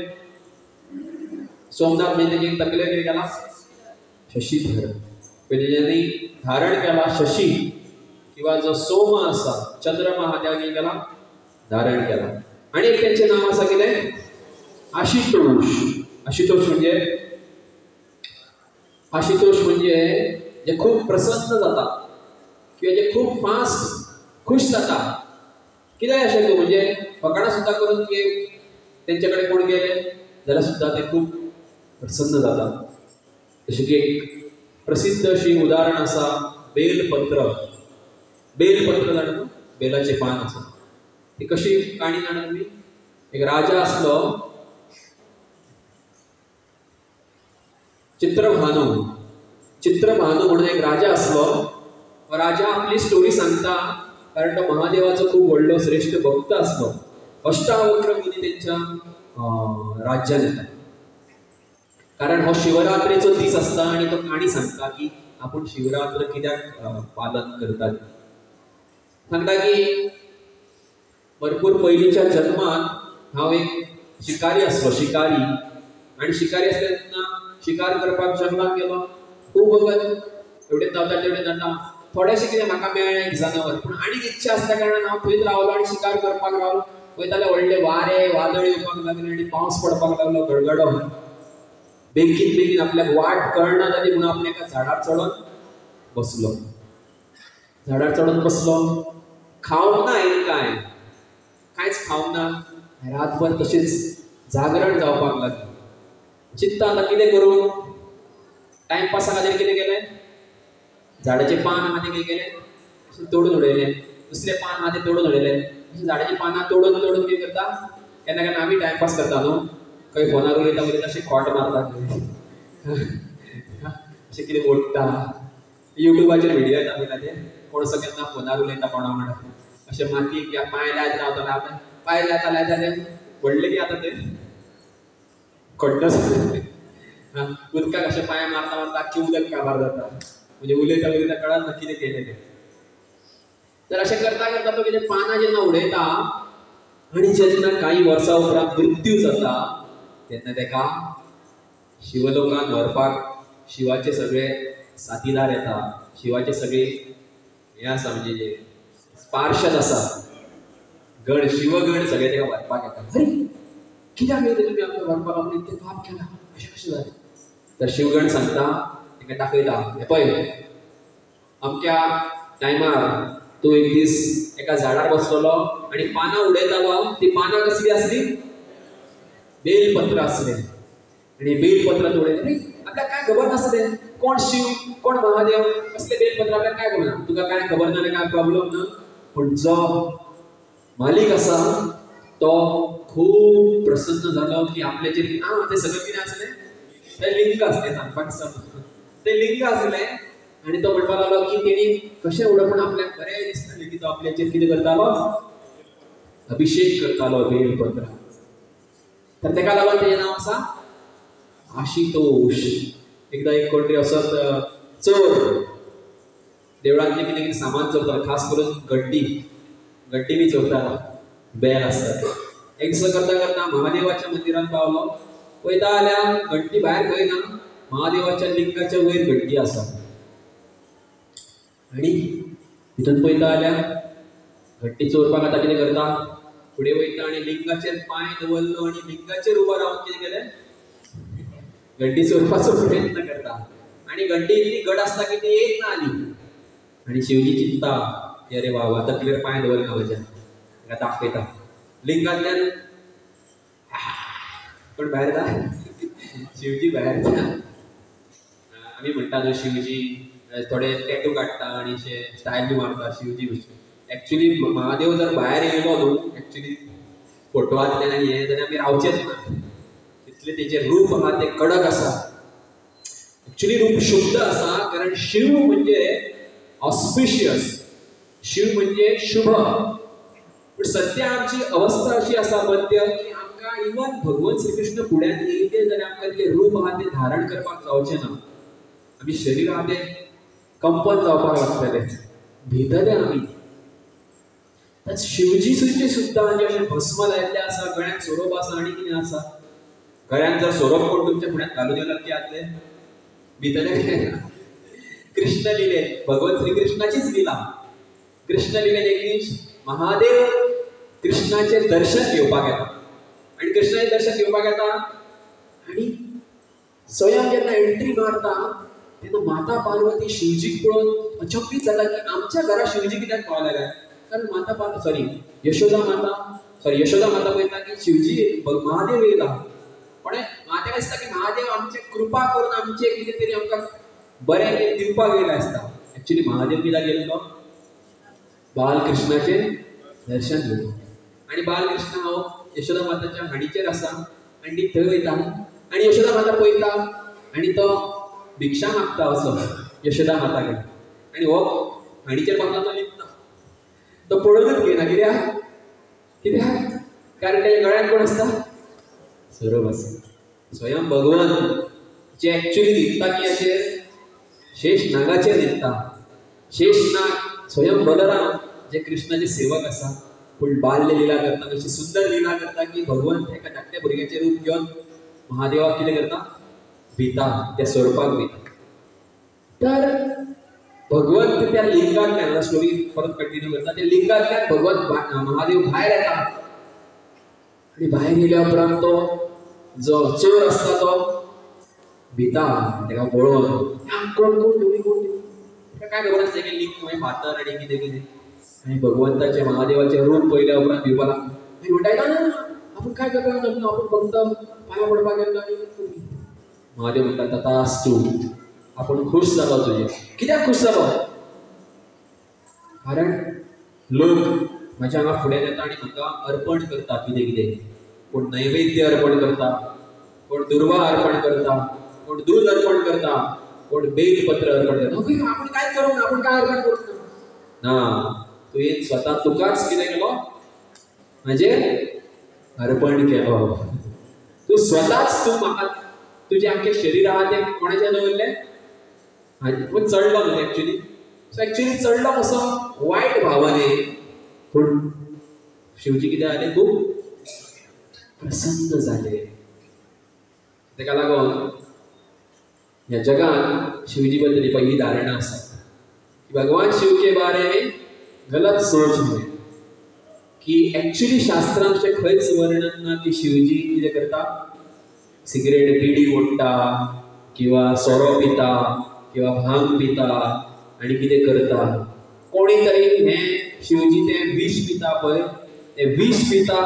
तेंचे तकले कितें केला? शशीधर. तेच्यांनी धारण केला शशी किंवा जो सोम आसा चंद्रमा हा कितें केला? धारण केला. आनी एक तेंचें नांव आसा कितें? आशितोष. आशितोष म्हणजे जे खूब प्रसन्न जाता किंवा जे खूब फास्ट खुश जाता. कितें अशें तूं म्हणजे फकाणां सुद्दां करून तेंचे कडेन कोण गेले जाल्यार सुद्दां ते खूब प्रसन्न जाता. जशें की एक प्रसिद्ध अशी उदाहरण आसा बेलपत्र. बेलपत्र जाणा तूं? बेलाचे पान आसा. ती कशी काणी जाणा तुमी? एक राजा आसलो, चित्रभानू म्हणून एक राजा आसलो. राजा आपली स्टोरी सांगता, कारण तो महादेवाचो खूप व्हडलो श्रेष्ठ भक्त आसलो. अष्टावक्र मुनी तेंच्या राज्यात येता, कारण हो शिवरात्रेचो दीस आसता आणि तो काणी सांगता की आपण शिवरात्र कित्याक पालन करतात. सांगता की भरपूर पयलींच्या जन्मात हांव एक शिकारी आसलो, शिकारी. आणि शिकारी आसता तेन्ना शिकार करपाक जंगलात गेलो. खूब वगत एवढे धांवता तेवढे धांवता. थोडेशें कितें म्हाका मेळ्ळें एक जनावर, पूण आनीक इच्छा आसल्या कारणान हांव थंयच रावलो आनी शिकार करपाक रावलो. वयताले व्हडले वारे वादळ येवपाक लागले आनी पावस पडपाक लागलो गडगडो. बेगीन आपल्याक वाट कळना जाली म्हणून आपल्या एका झाडार चडून बसलो. झाडार चडून बसलो. खावंक ना हांवें कांयच खावंक ना. रातभर तशेंच जागरण जावपाक लागलें. चित्ता आतां कितें करूं? टायमपासा खातीर कितें केलें? झाडाचे पान आहा ते कितें केलें? तोडून उडयलें. दुसरे पान आहा ते तोडून उडयलें. झाडाची पानां तोडून कितें करता? केन्ना केन्ना आमी टायमपास करता न्हू. खंय फोनार उलयता उलयता अशें खोट मारता, अशें कितें ओडटा. युट्यूबाचेर व्हिडियो येता पळय ते, कोण असो केन्ना फोनार उलयता कोणा वांगडा, अशें मातयेक या पांय लायत रावतले. आतां पांय लायता ते व्हडले की आतां ते खड्डो उदकाक अशें पांय मारता मारता आख्खी उदक काबार जाता. म्हणजे उलयता कळत ना कितें केलें तें. तर अशें करता करता तो कितें पानां जेन्ना उडयता आनी जेन्ना कांय वर्सां उपरांत मृत्यू जाता, तेन्ना तेका शिवलोकांत व्हरपाक शिवाचे सगळे साथीदार येता. शिवाचे सगळे हे आसा, म्हणजे जे पार्षद आसा, गण, शिवगण सगळे तेका व्हरपाक येता. अरे कित्याक येता तुमी आमकां व्हरपाक? आमी इतलें पाप केलां, अशें कशें जालें? तर शिवगण सांगता, तेका दाखयता, हे पळय अमक्या टायमार तूं एक दीस एका झाडार बसलेलो आनी पानां उडयतालो. ती पानां कसली आसली? बेलपत्र आसलें. आनी बेलपत्र तोडलें. अरे आपल्याक कांय खबर नासलें कोण शिव कोण महादेव, कसले बेलपत्र आपल्याक कांय खबर ना. तुका कांय खबर ना जाल्यार कांय प्रॉब्लेम ना. पूण जो मालीक आसा तो खूब प्रसन्न जालो की आपल्याचेर ते सगळें कितें आसलें? ते लिंग आसलें. सांगपाक सांगता ते लिंग आसलें. आनी तो म्हणपाक लागलो की तेणी कशें उडोवपून आपल्याक बरें दिसतालें की तो आपल्याचेर कितें करतालो? अभिषेक करतालो बेलपत्र. तर तेका लागून तेजें नांव आसा आशितोष. एकदां एक कोण तरी असोच चोर देवळांतलें कितें कितें सामान चोरतालो, खास करून गड्डी बी चोरतालो, बेल आसता. एक दिसा करता करता महादेवाच्या मंदिरांत पावलो. पळयता जाल्यार गड्डी भायर खंय ना, महादेवाच्या लिंगाच्या वयर गड्डी आसा. आनी भितून पळयता जाल्यार गड्डी चोरपाक आतां कितें करता? फुडें वयता आनी लिंगाचेर पांय दवरलो आनी लिंगाचेर उबो रावन कितें केलें? गड्डी चोरपाचो प्रयत्न करता. आनी गड्डी इतली घट आसता की ती एक ना आली. आनी शिवजी चिंतता, अरे वा तकलेर पांय दवरना म्हज्या, ताका दाखयता. लिंगांतल्यान कोण भायर येता? शिवजी भायर येता. आमी म्हणटा न्हू शिवजी थोडे टॅटू काडटा आनी स्टायल बी मारता शिवजी भशेन. एक्चुअली महादेव जर भायर येयलो न्हू एक्चुअली फोटवांतल्यान आनी हें, जाल्यार आमी रावचेच ना. इतलें तेजें रूप आहा तें कडक आसा. एक्चुअली रूप शुद्ध आसा, कारण शिव म्हणजे ऑस्पिशियस, शिव म्हणजे शुभ. पण सध्या आमची अवस्था अशी आसा मध्य की आमकां इवन भगवान श्री कृष्ण फुड्यान येयले जाल्यार आमकां तें रूप आहा तें धारण करपाक जावचें ना. आमी शरीर आहा तें कंपन जावपाक लागतलें, भितले आमी. शिवजी सुद्दां जे अशें भस्म लायिल्लें आसा, गळ्यांत सोरोप आसा आनी कितें आसा. गळ्यांत जर सोरोप कोण तुमच्या फुड्यान घालून येयलो कितें जातलें? भितले कितें? कृष्ण लिलेन, भगवान श्री कृष्णाचीच लिला. कृष्ण लिलेन एक दीस महादेव कृष्णाचें दर्शन घेवपाक येता. आनी कृष्णाचें दर्शन घेवपाक येता आनी स्वयं जेन्ना एंट्री मारता तेन्ना माता पार्वती शिवजीक पळोवन अचंबीत जाता की आमच्या घरा शिवजी कित्याक पावले काय. कारण यशोदा माता पळयता की शिवजी महादेव येयला. पण म्हाका दिसता की महादेव आमचे कृपा करून आमचे कितें तरी आमकां बरें दिवपाक गेले आसता. एक्चुअली महादेव कित्याक गेल्लो? बालकृष्णाचे दर्शन घेवपाक. आणि बालकृष्ण हो यशोदा माताच्या हाडीचेर आसा आनी ती थंय वयता आनी यशोदा माता पळयता आनी तो भिक्षा मागता असो यशोदा माता कडेन. आनी हो हाडीचेर बसला तो लिपता. तो पळोवनूच घेयना. कित्याक? कारण तेच्या गळ्यांत कोण आसता? सौरभ आसा. स्वयं भगवान जे एक्चुअली न्हिदता कियाचेर? शेष नागाचेर न्हिदता. शेष नाग स्वयं बलराम जे कृष्णाचे सेवक आसा पूण बाल्य लीला करता अशी सुंदर लीला करता की भगवान एका धाकट्या भुरग्याचे रूप घेवन महादेवाक कितें करता? भिता, त्या सोडपाक भिता. तर भगवंत त्या लिंगांतल्यान स्टोरी परत कंटिन्यू करता. त्या लिंगांतल्यान भगवंत महादेव भायर येता आणि भायर येयल्या उपरांत तो जो चोर असता तो भिता तेका पळोवन. कोण काय खबर आसता की लिंग मागीर फातर आनी कितें कितें. आनी भगवंताचे महादेवाचे रूप पळयल्या उपरांत भिवपा लागता. आनी म्हणटा ना आपूण काय करपाक लागलो, आपूण फक्त पांयां पडपाक गेल्लो आनी महादेव म्हणटा तथास्तु. आपूण खूश जालो तुजे. कित्याक खूश जालो? कारण लोक म्हाज्या हांगा फुडें येता आनी म्हाका अर्पण करता कितें कितें. कोण नैवेद्य अर्पण करता, कोण दुर्वा अर्पण करता, कोण दूध अर्पण करता, कोण बेलपत्र अर्पण करता. आपूण काय करूंक ना, आपूण काय अर्पण करूंक ना. तुवें स्वता तुकाच कितें केलो? म्हणजे अर्पण केलो. तू स्वताच तू म्हाका तुजे आख्खें शरीर आहा तें कोणाचें दवरलें? पूण चडलो न्हू एक्चुअली. सो एक्चुअली चडलो कसो? वायट भावने. पूण शिवजी कितें जालें? खूब प्रसन्न जाले. तेका लागून ह्या जगात शिवजी बद्दल ही पहिली धारणा आसा की भगवान शिव के बारे में गलत सोच है. की एक्चुअली शास्त्रांत अशें खंयच वर्णन ना की शिवजी कितें करता? सिगरेट बिडी ओडटा किंवा सोरो पिता किंवा भांग पिता आनी कितें करता. कोणी तरी हें शिवजी तें विष पिता पळय, तें विष पिता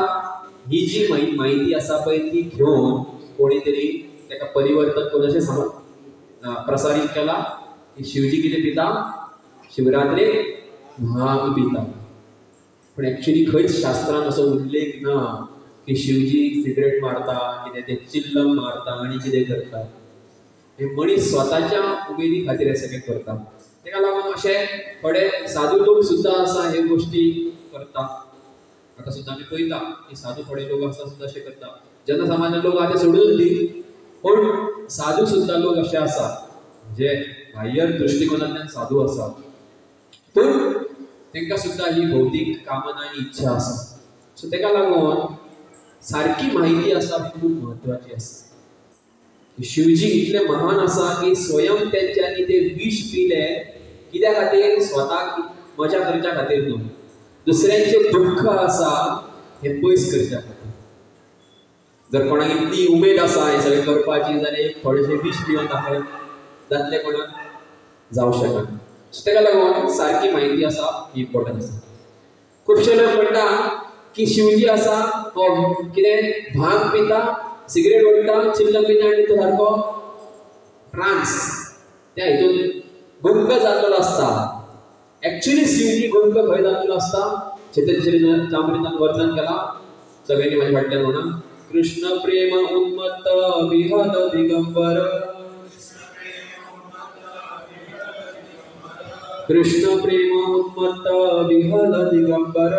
ही जी माहिती आसा पळय ती घेवन कोणी तरी तेका परिवर्तन करून अशें प्रसारीत केला की शिवजी कितें पिता? शिवरात्रेक भांग पिता. पण एक्चुअली खंयच शास्त्रांत असो उल्लेख ना की शिवजी सिगरेट मारता, कितें तें चिल्लम मारता आनी कितें करता. हे मनीस स्वताच्या उमेदी खातीर हे सगळें करता. तेका लागून अशे थोडे साधू लोक सुद्दां आसा हे गोश्टी करता. आतां सुद्दां आमी पळयता की साधू थोडे लोक आसा सुद्दां अशें करता. जनसामान्य लोक आतां सोडून दी, पूण साधू सुद्दां लोक अशे आसा जे बाह्य दृश्टिकोनांतल्यान साधू आसा पूण तेंकां सुद्दां ही भौतीक कामना आनी इच्छा आसा. सो तेका लागून सारकी म्हायती आसा खूब म्हत्वाची आसा. शिवजी इतले महान आसा की स्वयं तेंच्यांनी ते विष पिले कित्या खातीर? स्वताक मजा करच्या खातीर न्हू, दुसऱ्यांचे दुःख आसा हे पयस करच्या खातीर. जर कोणाक इतली उमेद आसा हे सगळें करपाची जाल्यार थोडेशे विष पिवन दाखयत जातले कोणाक? जावं शकना. तेका लागून सारकी म्हायती आसा ही इम्पॉर्टंट आसा. खुबशे लोक म्हणटा की शिवजी आसा हो कितें भांग पिता, सिगरेट ओडटा, चिल्लम पिता आनी तो सारको ट्रान्स त्या हितून गुंग जाल्लो आसता. एक्चुअली शिवजी गुंग खंय जाल्लो आसता? चैतन्य चरितामृतांत वर्णन केला. सगळ्यांनी म्हाज्या फाटल्यान म्हणा. कृष्ण प्रेम उन्मत्त विहद दिगंबर, कृष्ण प्रेम उन्मत्त विहद दिगंबर,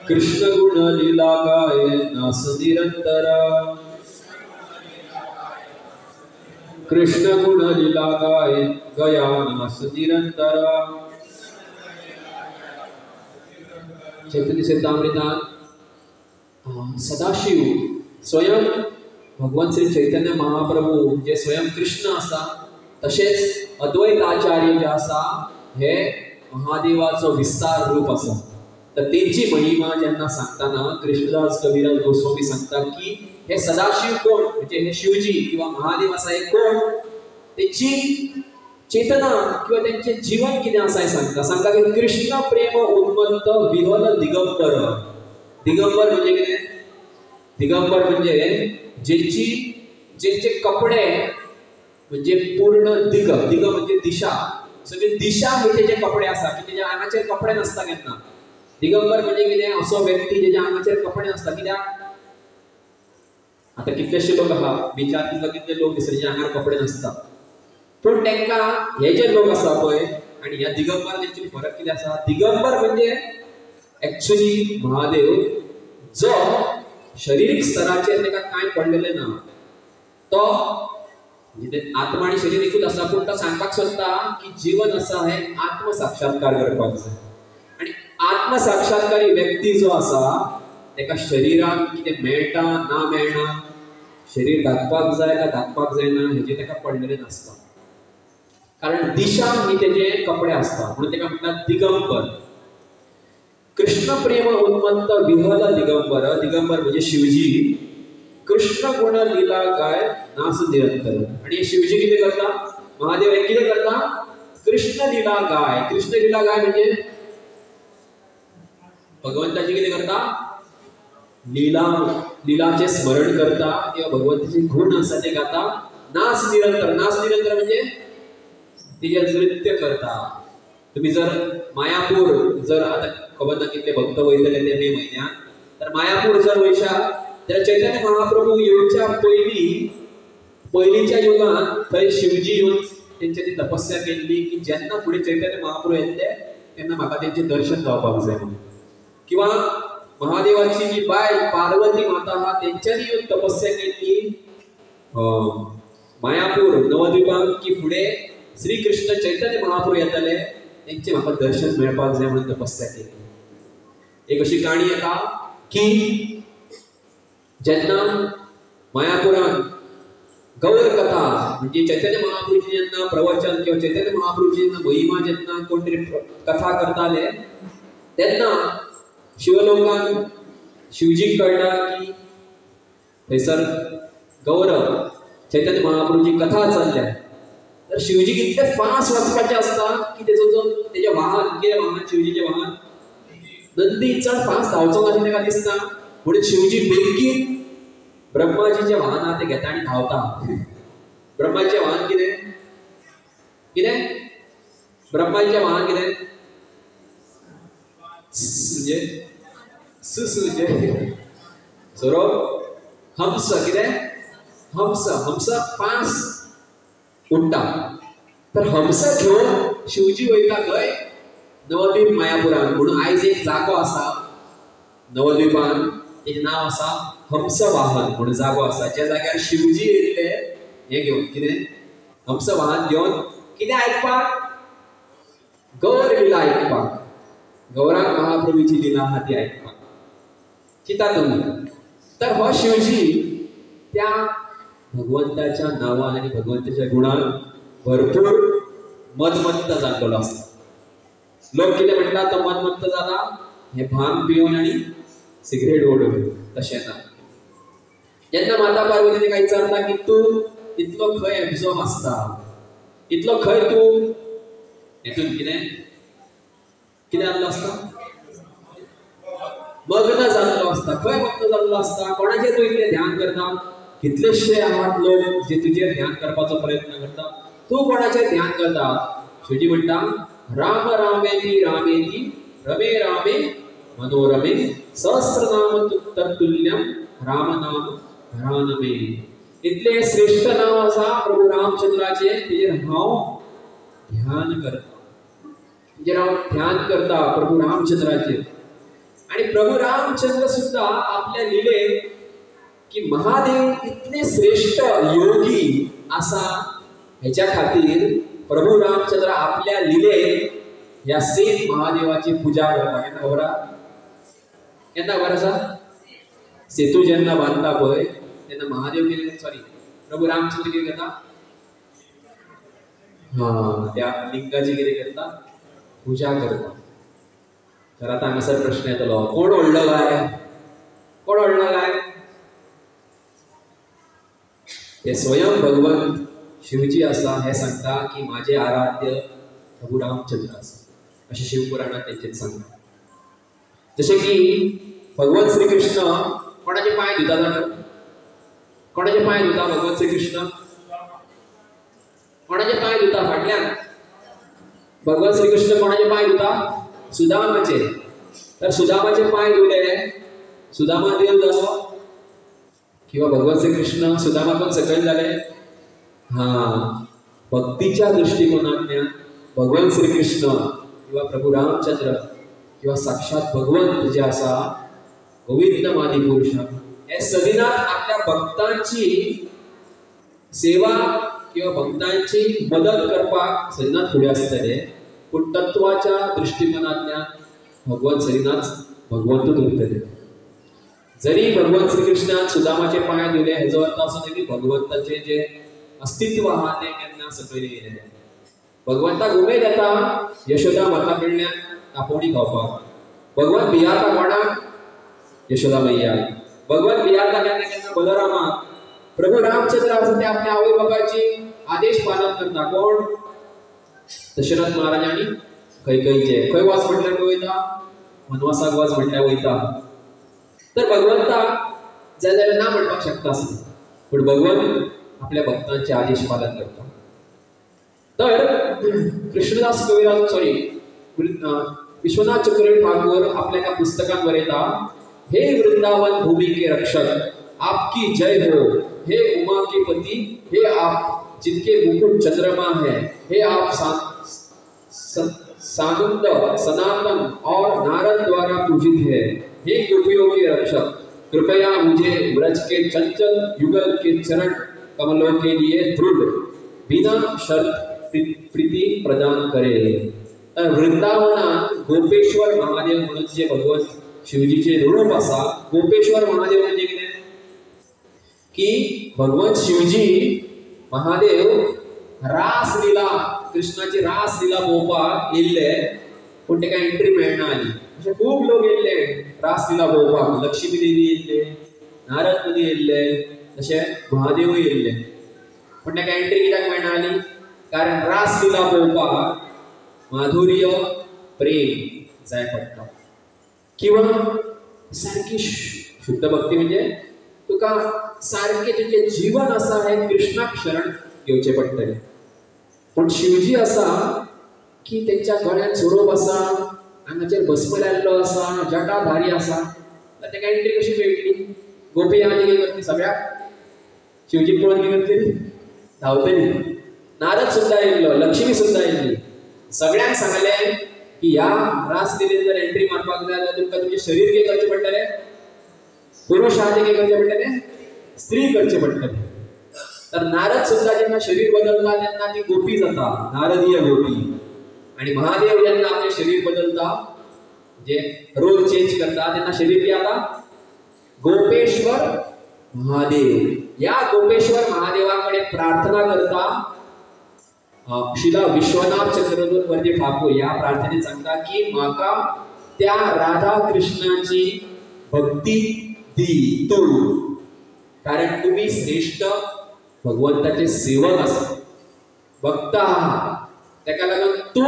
कृष्ण गुण लीला गाय नास निरंतर, कृष्ण गुण लीला गाय गया नास निरंतर. चैतन्य चरितामृतांत सदाशिव स्वयं भगवान श्री चैतन्य महाप्रभू जे स्वयं कृष्ण आसा तशेंच अद्वैत आचार्य जे आसा हे महादेवाचो विस्तार रूप आसा. तर तेंची महिमा जेन्ना सांगताना कृष्णदास कविराज गोस्वामी सांगता की हे सदाशिव कोण, म्हणजे हे शिवजी किंवा महादेव आसा हे कोण, तेची चेतना किंवा त्यांचे जीवन कितें आसा हे सांगता. की कृष्ण प्रेम उन्मत्त विहल दिगंबर. दिगंबर म्हणजे कितें? दिगंबर म्हणजे जेचे कपडे म्हणजे पूर्ण दिग म्हणजे दिशा, सगळे दिशा हे त्याचे कपडे आसा की त्याच्या आंगाचेर कपडे नसता केन्ना. दिगंबर म्हणजे कितें? असो व्यक्ती जेच्या आंगाचेर कपडे नसता. कित्याक आता कितलेशे लोक आहा बिचार, तुमकां कितले लोक दिसता जेच्या आंगार कपडे नसता, पूण तांकां हे जे लोक आसा पळय आनी ह्या दिगंबर तेंची फरक कितें आसा? दिगंबर म्हणजे एक्चुअली महादेव जो शारिरीक स्तराचेर ताका कांय पडलेले ना. तो म्हणजे आत्मा आनी शरीर एकूच आसा, पूण तो सांगपाक सोदता की जीवन आसा हे आत्मसाक्षात्कार करपाक जाय. आनी आत्मसाक्षात्कारी व्यक्ती जो आसा ताका शरिराक कितें मेळटा ना मेळना, शरीर धाकपाक जाय का धाकपाक जायना हेजे ताका पडलेले नासता. कारण दिशा ही तेजे कपडे आसता, म्हणून ताका म्हणटात दिगंबर. कृष्ण प्रेम उन्मत्त विहल दिगंबर. दिगंबर म्हणजे शिवजी. कृष्ण गुण लीला गाय नास निरंतर. आणि शिवजी कितें करता? महादेव हे कितें करता? कृष्ण लीला गाय. कृष्ण लीला गाय म्हणजे भगवंताची कितें करता? लीलाचे स्मरण करता किंवा भगवंताचे गुण आसा ते गाता. नास निरंतर. नास निरंतर म्हणजे तिचे नृत्य करता. तुम्ही जर मायापूर जर आता खबर ना कितले भक्त वयतले ते मे म्हयन्यात, तर मायापूर जर वयशा तर चैतन्य महाप्रभू येवच्या पयलींच्या युगांत थंय शिवजी येवन तेंची ती तपस्या केल्ली की जेन्ना फुडें चैतन्य महाप्रभू येतले तेन्ना म्हाका तेंचे दर्शन जावपाक जाय म्हणून. किंवा महादेवाची जी बायल पार्वती माता आहा तेंच्यांनी येवन तपस्या केल्ली मायापूर नवद्वीपाक की फुडें श्री कृष्ण चैतन्य महाप्रभू येतले तेंचे म्हाका दर्शन मेळपाक जाय म्हणून तपस्या केली. एक अशी काणी येता की जेन्ना मायापुरान गौर कथा म्हणजे चैतन्य महाप्रभूची जेन्ना प्रवचन किंवा चैतन्य महाप्रभूची जेन्ना महिमा जेन्ना कोण तरी कथा करताले तेन्ना शिवलोकान शिवजीक कळटा की थंयसर गौर चैतन्य महाप्रभूची कथा चल्ल्या. तर शिवजीक इतले फास्ट वचपाचें आसता की तेजे वाहन कितें वाहन? शिवजीचें वाहन नंदी चड फास्ट धांवचो ना ताका दिसता, म्हणून शिवजी बेगीन ब्रह्माजीचे वाहन आहा ते घेता आनी धांवता. ब्रह्माजीचें वाहन कितें? ब्रह्माजीचें वाहन कितें? म्हणजे म्हणजे सोरो हंस. कितें? हंस फास्ट उडटा. तर हंस घेवन शिवजी वयता खंय? नवद्वीप मायापुरान. म्हणून आयज एक जागो आसा नवद्वीपान, तेजें नांव आसा हंस वाहन म्हणून जागो आसा, ज्या जाग्यार शिवजी येयल्ले हे घेवन. कितें? हंस वाहन घेवन. कितें आयकपाक? गौर लीला आयकपाक. गौरांग महाप्रभूची लीला आहा ती आयकपाक. चिंता तुमी. तर हो शिवजी त्या भगवंताच्या नांवान आनी भगवंताच्या गुणान भरपूर मदमत्त जाल्लो आसता. लोक कितें म्हणटात तो मदमत्त जाला? हे भांग पिवन आनी सिगरेट ओडून. तशें ना. जेन्ना माता पार्वती ताका विचारता की तूं इतलो खंय एब्झॉर्ब आसता, इतलो खंय तूं हेतून कितें जाल्लो आसता? मग्न जाल्लो आसता. खंय मग्न जाल्लो आसता? कोणाचेर तूं इतलें ध्यान करता? कितलेशे आहात लोक जे तुजेर ध्यान करपाचो प्रयत्न करता, तूं कोणाचेर ध्यान करता? शिवजी म्हणटा राम रामेति रामेति रमे रामे मनोरमे सहस्रनाम तत्तुल्यम राम नाम रानमे. इतले श्रेष्ठ नाव आसा प्रभू रामचंद्राचे, तेजेर हांव ध्यान करता. तेजेर हांव ध्यान करता प्रभू रामचंद्राचेर. आणि प्रभू रामचंद्र सुद्धा आपल्या लिलेक की महादेव इतले श्रेष्ठ योगी आसा हेच्या खातीर प्रभू रामचंद्र आपल्या लिलेक ह्या सेम महादेवाची पूजा करता. केन्ना खबर आहा? केन्ना खबर आसा? सेतू जेन्ना बांदता पळय तेन्ना महादेव कितें सॉरी प्रभू रामचंद्र कितें करता? त्या लिंगाची कितें करता? पूजा करता. तर आतां हांगासर प्रश्न येतलो, कोण व्हडलो काय? कोण व्हडलो काय? ते स्वयं भगवंत शिवजी आसा हे सांगता की माझे आराध्य प्रभू रामचंद्र आसा. अशें शिवपुराणांत तेंचें सांगता. जशें की भगवान श्रीकृष्ण कोणाचे पाय धुता जाणा? कोणाचे पाय धुता भगवान श्रीकृष्ण? कोणाचे पाय धुता? फाटल्यान भगवान श्रीकृष्ण कोणाचे पाय धुता? सुदामाचे. तर सुदामाचे पाय धुले, सुदामा देव जालो किंवा भगवान श्रीकृष्ण सुदामाकडून सकयल झाले? हा, भक्तीच्या दृष्टिकोनातल्यान भगवान श्रीकृष्ण किंवा प्रभू रामचंद्र किंवा साक्षात भगवंत जे आसा गोविंद मादी पुरुष हे सदिनाथ आपल्या भक्तांची सेवा किंवा भक्तांची मदत करपाक सदिनाथ फुडें आसतले. पूण तत्वाच्या दृष्टिकोनातल्यान भगवान सदिनाथ भगवंतूच उरतले. जरी भगवान श्रीकृष्णान सुदामाचे पाय धुले हेजो अर्थ असो न्ही की भगवंताचे जे अस्तित्व आहा ते केन्ना सकयल येयलें. भगवंताक उमेद येता यशोदा माता कडल्यान आपोवणी खावपाक. भगवान भियाता कोणाक? यशोदा मैया. भगवान भियाता केन्ना केन्ना बलरामाक. प्रभू रामचंद्र आसा ते आपल्या आवय बापायची आदेश पालन करता. कोण? दशरथ महाराज आनी कैकेयीचे. खंय वच म्हटल्यार वयता? वनवासाक वच म्हटल्यार वयता. तर भगवंताक जाय जाल्यार ना म्हणपाक शकता आसली, पूण भगवंत आपल्या भक्तांचे आदेश पालन करता. तर कृष्णदास कविराज विश्वनाथ चक्रवर्ती ठाकूर आपल्या एका पुस्तकात बरयता, हे वृंदावन भूमि के रक्षक आपकी जय हो, हे उमा के पति, हे आप जिनके मुकुट चंद्रमा है, हे आप सानंद सनातन और नारद द्वारा पूजित है, हे गोपियों के रक्षक, कृपया मुझे ब्रज के चंचल युगल के चरण कमलों के लिए दृढ़ बिना शर्त प्रीति प्रदान करे. वृंदावनात गोपेश्वर महादेव म्हणून जे भगवान शिवजीचे रूप आसा, गोपेश्वर महादेव म्हणजे कितें की भगवान शिवजी महादेव रास लीला कृष्णाची रास लीला पळोवपाक येयल्ले, पूण तेका एंट्री मेळना आली. अशे खूब लोक येयल्ले रास लीला पळोवपाक. लक्ष्मी देवी येयल्ले, नारद मुनी येयल्ले, तशे महादेवूय येयल्ले, पूण तेका एंट्री कित्याक मेळना आली? कारण रास लीला पळोवपाक माधुर्य प्रेम जाय पडटा. किंवा सारकी शुद्ध भक्ती म्हणजे तुका सारखे तुझे जीवन आसा हे कृष्णाक शरण घेवचे पडटले. पण शिवजी आसा की तेंच्या गळ्यात सोरोप आसा, आंगाचेर भस्म लायल्लो आसा, जटाधारी आसा, तर तेका एंट्री कशी मेळटली? गोपी आनी कितें करतली? सगळ्याक शिवजी पळोवन कितें करतली? धांवतली. नारद सुद्धा येयल्लो, लक्ष्मी सुद्धा येयल्ली. सगळ्यांक सांगलें की ह्या रास लीलेत जर एंट्री मारपाक जाय जाल्यार तुमकां तुमचें शरीर कितें करचें पडटलें? पुरुष आहा ते कितें करचें पडटलें? स्त्री करचें पडटलें. तर नारद सुद्धा जेन्ना शरीर बदलता तेन्ना ती गोपी जाता, नारदीय गोपी. आणि महादेव जेन्ना आपलें शरीर बदलता, जे रोल चेंज करता, तेन्ना शरीर कितें जाता? गोपेश्वर महादेव. या गोपेश्वर महादेवाकडे प्रार्थना करता शिला विश्वनाथ चक्रवर्ती ठाकूर या प्रार्थनेत सांगता की म्हाका त्या राधा कृष्णाची भक्ती दी तू, कारण तुम्ही श्रेष्ठ भगवंताचे सेवक आसा, भक्त आहा, तेका लागून तू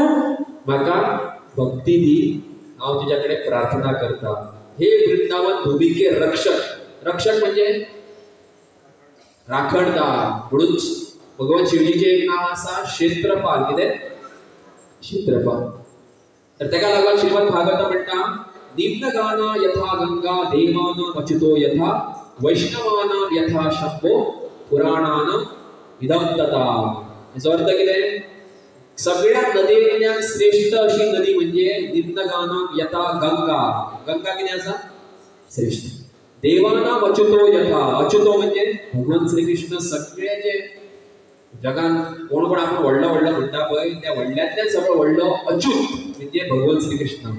म्हाका भक्ती दी, हांव तुझ्या कडेन प्रार्थना करता. हे वृंदावन भूमि के रक्षक. रक्षक म्हणजे राखणदार. म्हणून भगवान शिवजीचे एक नाव आसा क्षेत्रपाल. कितें? क्षेत्रपाल. तर तेका लागून श्रीमद भागवत म्हणटा, निम्नगाना यथा गंगा देवानां अच्युतो यथा वैष्णवानां यथा शंभो पुराणानां इदं तथा. याचो अर्थ कितें? सगळ्या नदींतल्यान श्रेष्ठ अशी नदी म्हणजे निम्नगानां यथा गंगा. गंगा कितें आसा? श्रेष्ठ. देवानां अच्युतो यथा. अच्युतो म्हणजे भगवान श्रीकृष्ण. सगळे जे जगान कोण कोण आपण व्हडलो व्हडलो म्हणटा पळय, त्या व्हडल्यातल्यान सगळो व्हडलो अच्युत म्हणजे भगवान श्रीकृष्ण.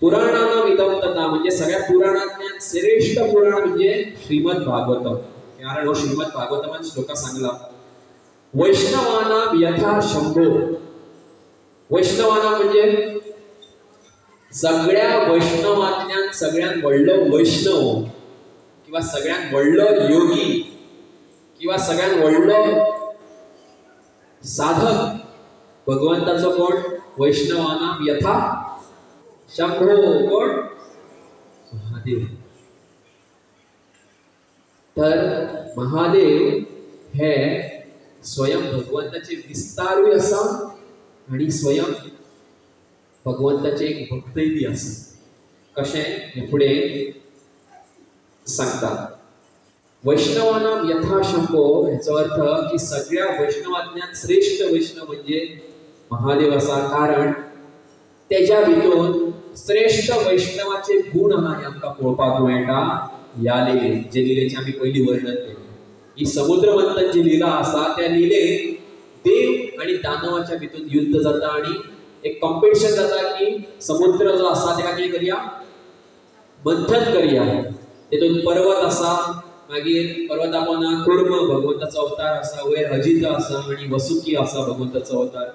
पुराणानां इदं तथा म्हणजे सगळ्या पुराणांतल्यान श्रेष्ठ पुराण म्हणजे श्रीमद भागवतम. कारण हो श्रीमद भागवतमान श्लोका सांगला, वैष्णवानां यथा शंभो. वैष्णवानां म्हणजे सगळ्या वैष्णवांतल्यान सगळ्यात व्हडलो वैष्णव किंवा सगळ्यात व्हडलो योगी किंवा सगळ्यात व्हडलो साधक भगवंताचो कोण? वैष्णवानां यथा शंभो. कोण? महादेव. तर महादेव हे स्वयं भगवंताचे विस्तारूय आसा आणि स्वयं भगवंताचे एक भक्तय बी आसा. कशें हे फुडें सांगता. वैष्णवानां यथा शंभो हेचो अर्थ की सगळ्या वैष्णवांतल्यान श्रेष्ठ वैष्णव म्हणजे महादेव आसा. कारण तेज्या भितून श्रेष्ठ वैष्णवाचे गुण आहा हे आमकां पळोवपाक मेळटा ह्या लिलेन. जे लिलेचें आमी पयलीं वर्णन केलें. ही समुद्र मंथन जी लीला आसा त्या लिलेन देव आणि दानवाच्या भितून युद्ध जाता आणि एक कॉम्पिटिशन जाता की समुद्र जो आसा तेका कितें करया, मंथन करया. तेतून पर्वत आसा, मागीर पर्वता पोंदा कुर्म भगवंताचो अवतार आसा, वयर अजित आसा आणि वसुकी आसा भगवंताचो अवतार.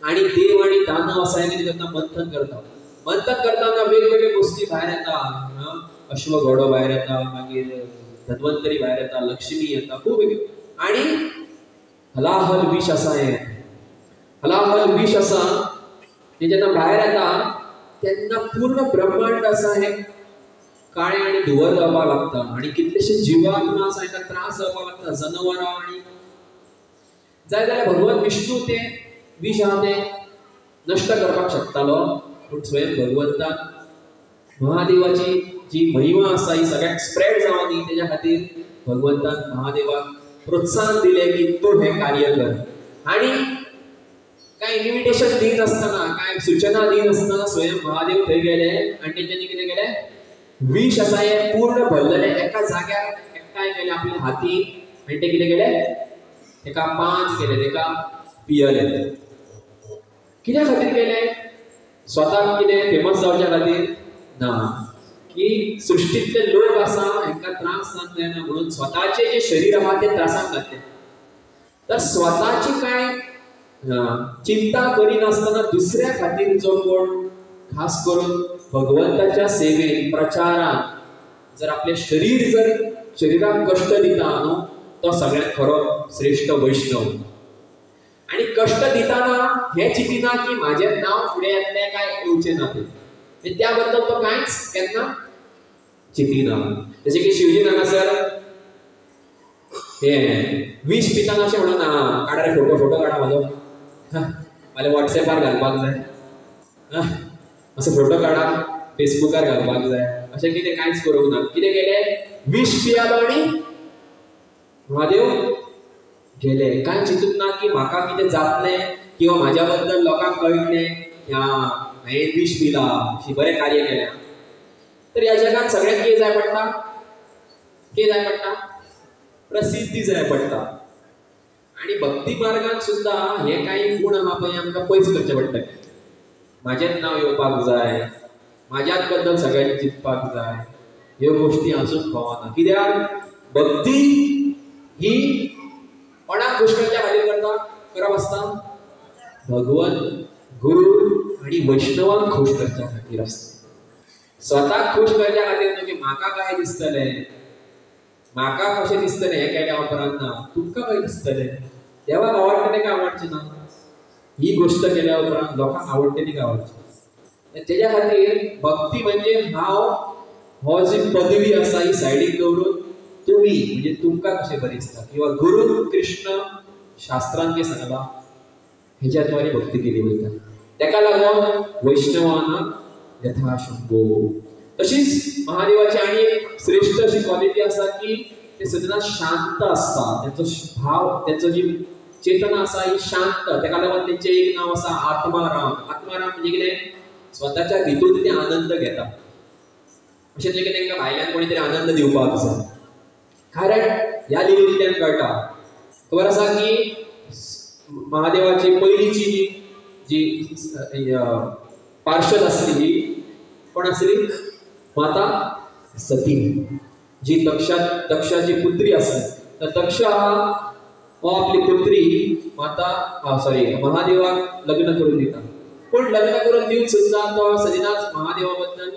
आणि देव आणि दानव आसा हे कितें करता, मंथन करता. मंथन करताना वेगवेगळे गोष्टी भायर येता. अश्व घोडो भायर येता, मागीर धन्वंतरी भायर येता, लक्ष्मी येता, खूब आणि हलाहल विष आसा. हे हलाहल विष आसा हे जेन्ना भायर येता तेन्ना पूर्ण ब्रह्मांड आसा हे काळें आनी धुवर जावपाक लागता आणि कितलेशे जिवात्मा आसा हांकां त्रास जावपाक लागता, जनावरां. आणि जाय जाल्यार भगवान विष्णू ते विष आहा ते नष्ट करपाक शकतालो, पूण स्वयं भगवंतान महादेवाची जी महिमा आसा ही सगळ्याक स्प्रेड जावं न्ही तेज्या खातीर भगवंतान महादेवाक प्रोत्साहन दिलें की तूं हें कार्य कर. आणि काय इन्विटेशन दिनासतना, काय सूचना दिनासतना स्वयं महादेव थंय गेले आणि तेंच्यांनी कितें केलें, विष आसा हे पूर्ण भरलेले एका जाग्यार एकठांय केले आपल्या हाती आणि ते कितें केलें, तेका पान केलें, तेका पियले. कित्या खातीर केलें? स्वताक कितें फेमस जावच्या खातीर ना, की सृश्टीतले लोक आसा हांकां त्रास जावंक जायना म्हणून स्वताचे जे शरीर आहा ते त्रासाक घातले. तर स्वताची काय चिंता करिनासतना दुसऱ्या खातीर जो कोण खास करून भगवंताच्या सेवेन प्रचारान जर आपले शरीर जर शरीराक कष्ट दिता न्हू तो सगळ्यात खरो श्रेष्ठ वैष्णव. आणि कष्ट दिताना हे चिंतिना की माझे नाव फुडें येतलें काय येवचें ना ते, त्या बद्दल तो कांयच केन्ना चिंतिना. जशें की शिवजीन हांगासर हे विष पिताना अशें म्हणना काडा रे फोटो काडा म्हाजो, फाल्यां वॉट्सॅपार घालपाक जाय, असो फोटो काडा फेसबुकार घालपाक जाय, अशें कितें कांयच करूंक ना. कितें केलें, विष पियालो आनी महादेव गेले. कांय चिंतूंक ना की म्हाका कितें जातलें किंवा म्हाज्या बद्दल लोकांक कळटलें हांवें विष पिला, अशी बरें कार्य केलें. तर ह्या जगात सगळ्यांक कितें जाय पडटा, कितें जाय पडटा, प्रसिद्धी जाय पडटा. आणि भक्ती मार्गात सुद्धा हे काही गुण आहा पळय आमकां पयस करचे पडटा. म्हाजेंच नांव येवपाक जाय, म्हाज्याच बद्दल सगळ्यांनी चिंतपाक जाय, ह्यो गोश्टी आसूंक फावना. कित्याक भक्ती ही कोणाक खुश करच्या खातीर करप आसता, भगवन गुरू आणि वैष्णवांक खुश करच्या खातीर आसता. स्वताक खुश करच्या खातीर न्हू की म्हाका काय दिसतलें, म्हाका कशें दिसतलें हें केल्या उपरांत ना, तुमकां काय दिसतलें, देवाक आवडटलें काय आवडचें ना, ही गोश्ट केल्या उपरांत लोकांक आवडटली काय आवडची. तेज्या खातीर भक्ती म्हणजे हांव हो जी पदवी आसा ही सायडीक दवरून तुमी म्हणजे तुमकां कशें बरें दिसता किंवा गुरू कृष्ण शास्त्रांत कितें सांगलां हेच्या द्वारे भक्ती केली वयता. तेका लागून वैष्णवानां यथा शंभो. तशीच महादेवाची आनी एक श्रेष्ठ अशी क्वॉलिटी आसा की ते सदांच शांत आसता. तेचो भाव, तेचो जी चेतना आसा ही शांत. तेका लागून तेंचें एक नांव आसा आत्माराम. आत्माराम म्हणजे कितें, स्वताच्या भितून ते आनंद घेता. अशें की तांकां भायल्यान कोणी तरी आनंद दिवपाक जाय. कारण ह्या लिलींतल्यान कळटा, खबर आसा की महादेवाची पयलींची जी पार्षद आसली कोण आसली, माता सती, जी दक्षाची पुत्री आसली. तर दक्ष हो आपली पुत्री महादेवाक लग्न करून दिता. पूण लग्न करून दिवन सुद्धा तो सदिनाच महादेवा बद्दल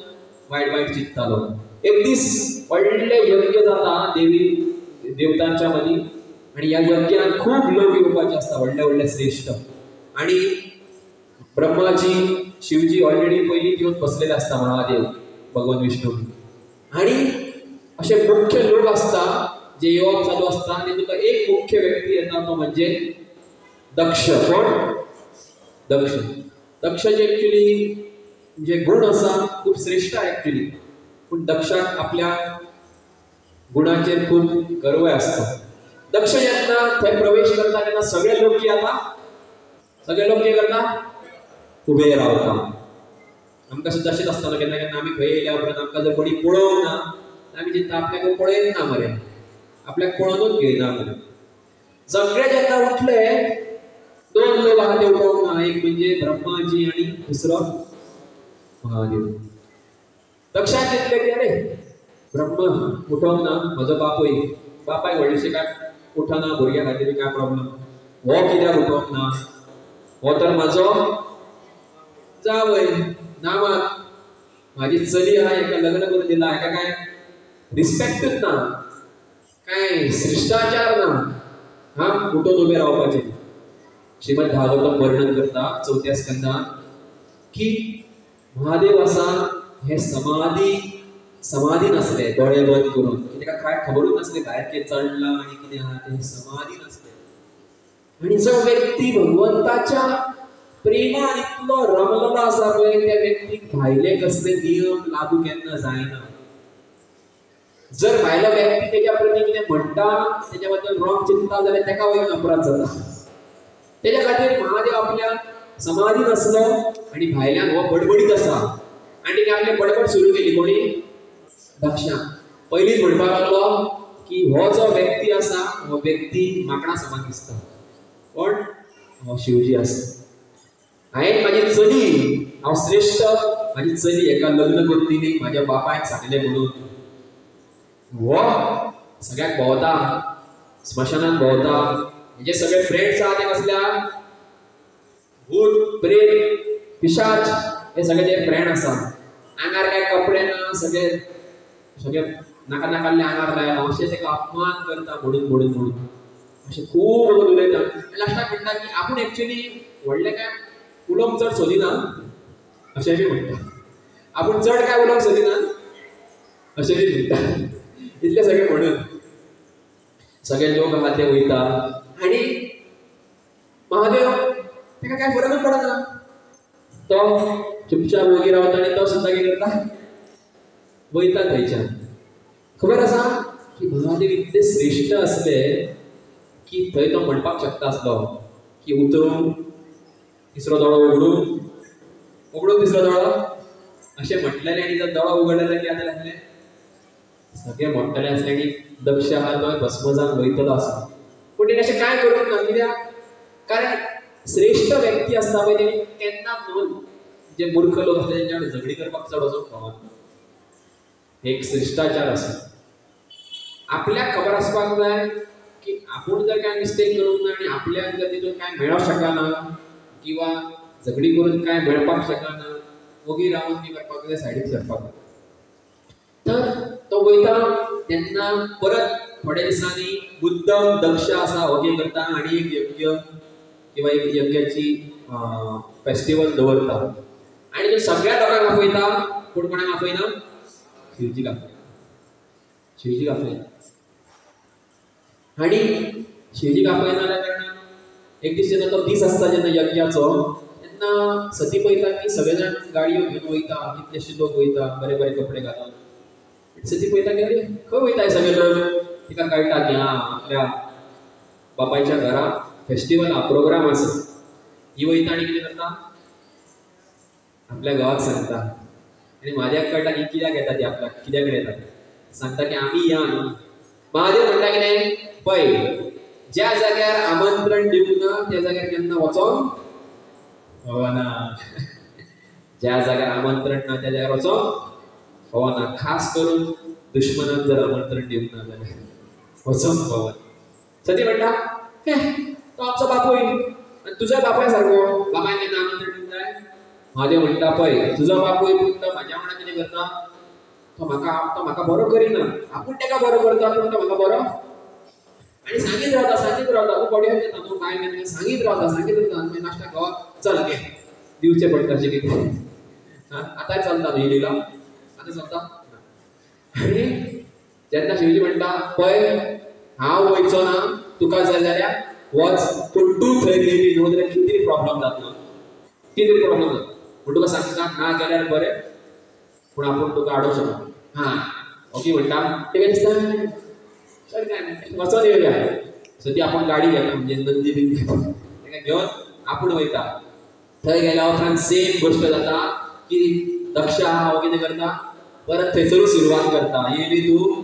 वायट चिंततालो. एक दीस व्हडले यज्ञ जाता देवतांच्या मदीं आणि ह्या यज्ञान खूब लोक येवपाचे आसता, व्हडले श्रेष्ठ. आणि ब्रह्माजी शिवजी ऑलरेडी पयलीं येवन बसलेले आसता महादेव भगवान विष्णू. आणि असे मुख्य लोक असतात जे येवप चालू असता आणि तुका एक मुख्य व्यक्ती येता तो म्हणजे दक्ष. कोण? दक्ष. दक्षाचे ऍक्च्युली जे गुण असा खूप श्रेष्ठ आहे ऍक्च्युली, पण दक्षाक आपल्या गुणांचेर खूप गर्व असतो. दक्ष जेन्ना थंय प्रवेश करता तेन्ना सगळे लोक कितें जाता? सगळे लोक कितें करता? उबे रावता. आमकां सुद्दां अशेंच आसता केन्ना केन्ना आमी खंय येयल्या उपरांत आमकां जर कोणी पळोवंक ना आमी चिंतता आपल्याक पळयत ना मरे, आपल्याक पळोवनूच घेयना मरे. सगळे जेन्ना उठले दोन लोक आहा ते उठोवंक ना, एक म्हणजे ब्रह्माजी आणि दुसरो महादेव. दक्षाक चिंतलें की अरे ब्रह्मा उठोवंक ना, म्हजो बापूय, बापायक व्हडलेशें काय उठना, भुरग्या खातीर काय प्रॉब्लेम, हो कित्याक उठोवंक ना, हो तर म्हाजो जावय, नामात माझी चली आहा, एका लग्न करून दिला, हेका काय रिस्पेक्टूच ना, काय शिष्टाचार ना, हा उठून उबे रावपाचे. श्रीमद भागवतम वर्णन करता 4थ्या स्कंदात की महादेव असा हे समाधी नसले, डोळे बंद करून, तेका काय खबरूच नसले भायर कितें चढला आणि कितें आहा ते, समाधी नसले. आणि जो व्यक्ती भगवंताच्या प्रेमान इतलो रमलेलो आसा पळय, त्या व्यक्तीक भायले कसले नियम लागू केन्ना जायना. जर भायलो व्यक्ती तेच्या प्रती कितें म्हणटा, तेच्या बद्दल रॉंग चिंतता जाल्यार तेका वयन अपराध जाता. तेच्या खातीर महादेव आपल्या समाधी नसलो आणि भायल्यान हो बडबडीत आसा आणि तिने आपली बडबड सुरू केली. कोणी? दक्षा. पयलींच म्हणपाक लागलो की हो जो व्यक्ती आसा हो व्यक्ती माकडा समान दिसता. कोण? हो शिवजी आसा. हांवें म्हाजी चली, हांव श्रेष्ठ, म्हाजी चली हेका लग्न करून दिली, म्हाज्या बापायक सांगलें म्हणून. हो सगळ्याक भोंवता, स्मशानात भोंवता, म्हणजे सगळे फ्रेंड्स आहा ते कसले आहा? भूत, प्रेत, पिशाच हे सगळे जे फ्रेंड आसा. आंगार काय कपडे ना, सगळे नाका नाकाल्ले आंगार लायला, अशें तेका अपमान करता म्हणून अशें खूब उलयता. लास्टाक म्हणटा की आपूण एक्चुअली व्हडले काय उलोवंक चड सोदिना, अशें बी म्हणटा. आपूण चड काय उलोवंक सोदिना अशें बी म्हणटा. इतले सगळे म्हणून सगळे लोक आहा ते वयता आणि महादेव तेका काय फरकच पडना. तो चुपचाप वगी रावता आणि तो सुद्दां कितें करता? वयता थंयच्यान. खबर आसा की महादेव इतले श्रेष्ठ आसले की थंय तो म्हणपाक शकता आसलो की उतरून तिसरो दोळो उगडून तिसरो दोळो अशें म्हटलेलें आणि जर दोळो उगडलेले की आतां लागले सगळे म्हणटले आसले आणि दक्ष आहा तो भस्म जावन वयतलो आसा. पूण तेणे अशें कांय करूंक ना. कित्याक? कारण श्रेष्ठ व्यक्ती आसता पळय तेणी केन्नाच न्हू जे मूर्ख लोक आसता तेंच्या कडेन झगडी करपाक चड वचूंक फावना. एक शिश्टाचार आसा. आपल्याक खबर आसपाक जाय की आपूण जर काय मिस्टेक करूंक ना आणि आपल्याक जर तितून काय मेळोंक शकना किंवा झगडी करून काय मेळपाक शकना, वगी रावून ती करपाक जाय, सायडीक सरपाक जाय. तर तो वयता तेन्ना परत थोड्या दिसांनी बुद्धम दक्ष आसा हो कितें करता आनी एक यज्ञ किंवा एक यज्ञाची फेस्टिवल दवरता आणि तो सगळ्या लोकांक आपयता. कोण कोणाक आपयना? शिवजीक आपयता. शिवजीक आपयता आणि शिवजीक आपयना जाल्या कारणान एक दीस जेन्ना तो दीस आसता जेन्ना यज्ञाचो तेन्ना सती पळयता की सगळे जाण गाडयो घेवन वयता, कितलेशे लोक वयता बरे बरे कपडे घालून. सती पळयता की अरे खंय वयताय सगळे लोक. तिका कळटा की हां आपल्या बापायच्या घरा फेस्टिवल हा प्रोग्राम आसा. ही वयता आनी कितें करता? आपल्या घोवाक सांगता आनी म्हादेवाक कळटा की कित्याक येता ती आपल्याक, कित्याक येता सांगता की आमी या न्हू. महादेव म्हणटा कितें पळय, ज्या जाग्यार आमंत्रण दिवंक ना त्या जाग्यार केन्ना वचोंक फावना. ज्या जाग्यार आमंत्रण ना त्या जाग्यार वचोंक फावना. खास करून दुश्मनाक जर आमंत्रण दिवंक ना जाल्यार वचोंक फावना. सती म्हणटा तो आमचो बापूय आनी तुजो बापाय सारको, बापायन केन्ना आमंत्रण दिवंक जाय? महादेव म्हणटा पळय तुजो बापूय पूण तो म्हाज्या वांगडा कितें करता? तो म्हाका बरो करिना. आपूण तेका बरो करता पूण तो म्हाका बरो आनी सांगीत रावता पड्यार येता न्हू काय केन्ना सांगीत रावता आनी लास्टाक घोवाक चल घे दिवचें पडटा अशें कितें. आतां चलता न्हू ही लिला? आतां चलता? आणि जेन्ना शिवजी म्हणटा पळय हांव वयचो ना तुका जाय जाल्यार वच पूण तूं थंय गेली न्हू जाल्यार कितें प्रॉब्लेम जातलो कितें प्रॉब्लेम जाता पूण तुका सांगता ना गेल्यार बरें पूण आपूण तुका आडोवंक शकना हां ओके म्हणटा तेका दिसता वचोन येवया सो ती आपूण गाडी घेता म्हणजे नंदी बी तेका घेवन आपूण वयता थंय गेल्या उपरांत सेम गोश्ट जाता की दक्ष हांव कितें करता परत थंयसरूच सुरवात करता येयली तूं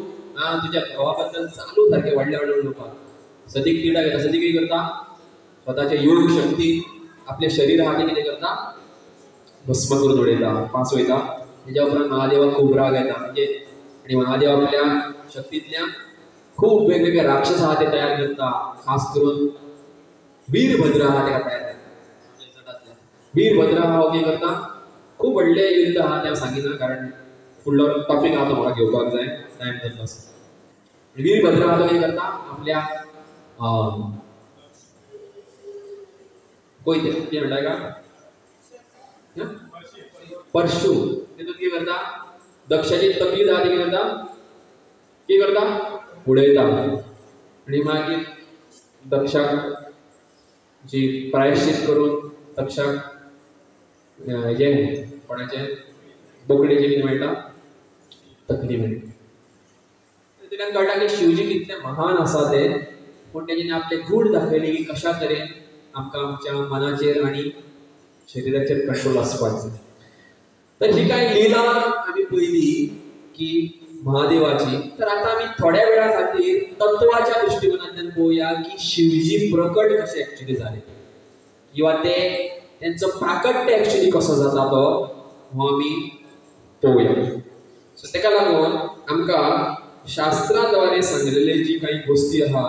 तुज्या घोवा बद्दल चालू सारकें व्हडलें व्हडलें उलोवपाक सदीक तिडा घेता सदीक कितें करता स्वताचे योग शक्ती आपले शरीर आहा तें कितें करता भस्म करून उडयता पासवयता तेज्या उपरांत महादेवाक खूब राग येता म्हणजे आनी महादेव आपल्या शक्तींतल्यान खूब वेगवेगळे राक्षस आहा ते तयार करता खास करून वीरभद्र आहा तेका तयार करता वीरभद्र आहा हो कितें करता खूब व्हडलें युध्द आहा तें सांगिना कारण फुडलो टॉपीक आहा तो म्हाका घेवपाक जाय टायम जातलो वीरभद्र आहा तो कितें करता आपल्या पळय तें कितें म्हणटा का परशू तितून कितें करता दक्षाची तकली आहा ती कितें करता उडयता आनी मागीर दक्षाक जी प्रायश्चित करून दक्षाक हेजे कोणाचे बोकडेचे कितें मेळटा तकली मेळटा तितूंतल्यान कळटा की शिवजी कितले महान आसा ते पूण तेणें आपले गूण दाखयले की कशा तरेन आमकां आमच्या मनाचेर आनी शरिराचेर कंट्रोल आसपाक जाय तर ही काय लीला आमी पळयली की महादेवाची तर आता आमी थोड्या वेळा खातीर तत्वाच्या दृश्टिकोनांतल्यान पळोवया की शिवजी प्रकट कशे एक्चुअली जाले किंवा ते त्यांचो प्राकट्य एक्चुअली कसो जाता तो हो आमी पळोवया सो तेका लागून आमकां शास्त्राद्वारे सांगलेले जी काही गोष्टी आहा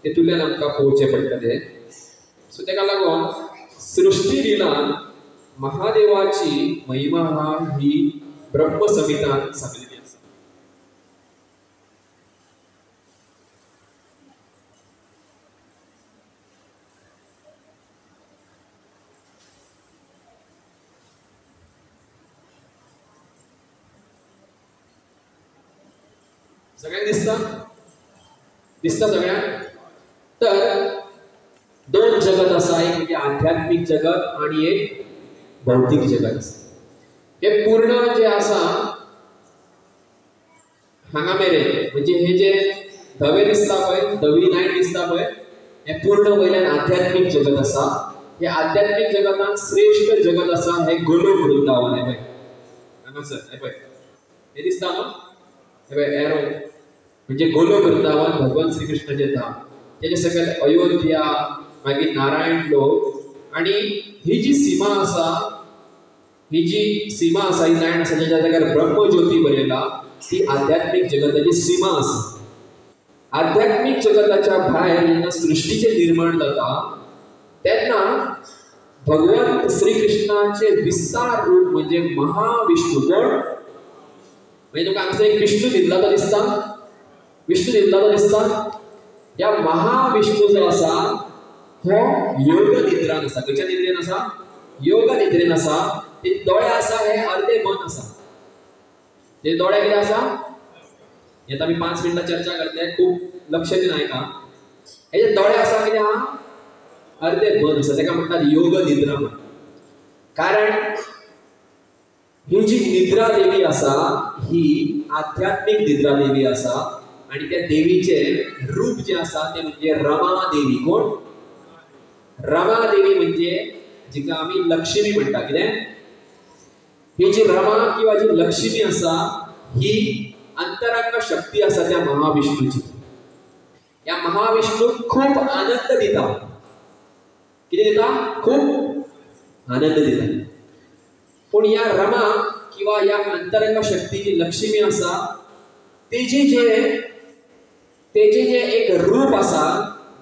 तेतूंतल्यान आमकां पळोवचें पडटलें सो तेका लागून सृष्टी लिलान महादेवाची महिमा आहा ही ब्रह्म संहितान सांगलेली आसा सगळ्यांक दिसता दिसता सगळ्यांक तर दोन जगत आसा एक म्हणजे आध्यात्मिक जगत आणि एक भौतिक जगत आसा हे पूर्ण जे आसा हांगा मेरेन म्हणजे हे जे धवे दिसता पळय धवी लायन दिसता पळय हे पूर्ण वयल्यान आध्यात्मिक जगत आसा हे आध्यात्मिक जगतान श्रेष्ठ जगत आसा हे गोलोक वृंदावन हे पळय हांगासर हे पळय हे दिसता न्हू हे पळय एरो म्हणजे गोलोक वृंदावन भगवान श्री कृष्णाचे धाम तेजे सकयल अयोध्या मागीर नारायण लोक आणि ही जी सीमा आसा ही लायन आसा जेच्या जाग्यार ब्रह्मज्योती बरयला ती आध्यात्मिक जगताची सीमा आसा आध्यात्मिक जगताच्या भायर जेन्ना सृष्टीचे निर्माण जाता तेन्ना भगवान श्री कृष्णाचे विस्तार रूप म्हणजे महाविष्णू कोण म्हणजे तुका हांगासर एक विष्णू दिल्ला तो दिसता विष्णू दिल्ला तो दिसता या महाविष्णू जो आसा हो योग निद्रान आसा खंयच्या निद्रेन आसा योग निद्रेन आसा ते दोळे आसा हे अर्धे मन आसा ते दोळे कितें आसा येता आमी 5 मिनिटां चर्चा करतले खूब लक्ष दिवन आयका हे दोळे आसा कितें आहा अर्धे मन आसा तेका म्हणटात योग निद्रा कारण ही जी निद्रा देवी आसा ही आध्यात्मिक निद्रा देवी आसा आणि त्या देवीचे रूप जे आसा ते म्हणजे रमा देवी कोण रमा देवी म्हणजे जिका आमी लक्ष्मी म्हणटा कितें ही जी रमा किंवा जी लक्ष्मी आसा ही अंतरंग शक्ती आसा त्या महाविष्णूची या महाविष्णूक खूप आनंद दिता कितें दिता खूप आनंद दिता पूण या रमा किंवा या अंतरंग शक्ती जी लक्ष्मी आसा तेजे जे एक रूप आसा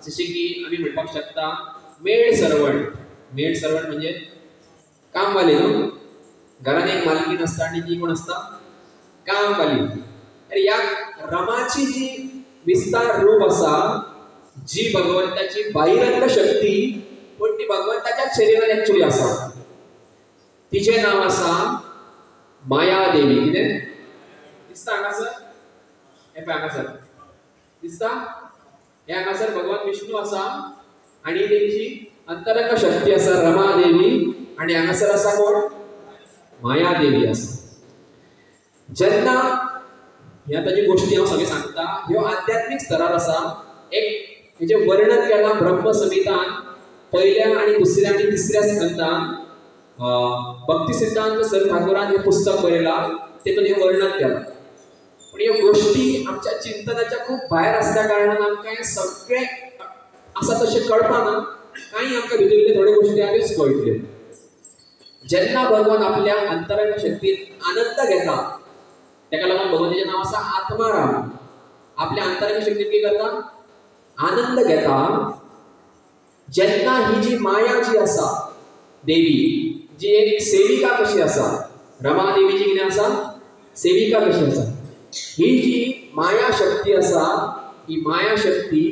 जशें की आमी म्हणपाक शकता मेड सर्वंट म्हणजे कामवाली न्हू घरान एक मालकीन आसता आनी ती कोण आसता कामवाली तर या रमाची जी विस्तार रूप आसा जी भगवंताची बाह्यंग शक्ती पण ती भगवंताच्या शरीरान एक्चुअली आसा तिचे नाव आसा माया देवी कितें दिसता हांगासर हे पळय हांगासर दिसता हे हांगासर भगवान विष्णू आसा आणि तेंची अंतरंग शक्ती आसा रमा देवी आणि हांगासर आसा कोण माया देवी आसा जेन्ना ह्या ताजी गोष्टी हांव सगळे सांगता ह्यो आध्यात्मिक स्तरार आसा एक हेजे वर्णन केलां ब्रह्म संहितान पहिल्या आणि दुसऱ्या आणि तिसऱ्या स्कंदान भक्ती सिद्धांत सर ठाकुरान हे पुस्तक बरयलां तेतून हे वर्णन केलां पण ह्यो गोष्टी आमच्या चिंतनाच्या खूप भायर असल्या कारणान आमकां हे सगळे आसा तशें कळपाना काही आमकां भितरले थोड्यो गोष्टी आल्योच कळटल्यो जेन्ना भगवान आपल्या अंतरंग शक्तीत आनंद घेता तेका लागून भगवंताचें नांव आसा आत्माराम आपल्या अंतरंग शक्तीत कितें करता आनंद घेता जेन्ना ही जी माया जी आसा देवी जी एक सेविका कशी आसा रमा देवी जी कितें आसा सेविका कशी आसा ही जी माया शक्ती आसा ही माया शक्ती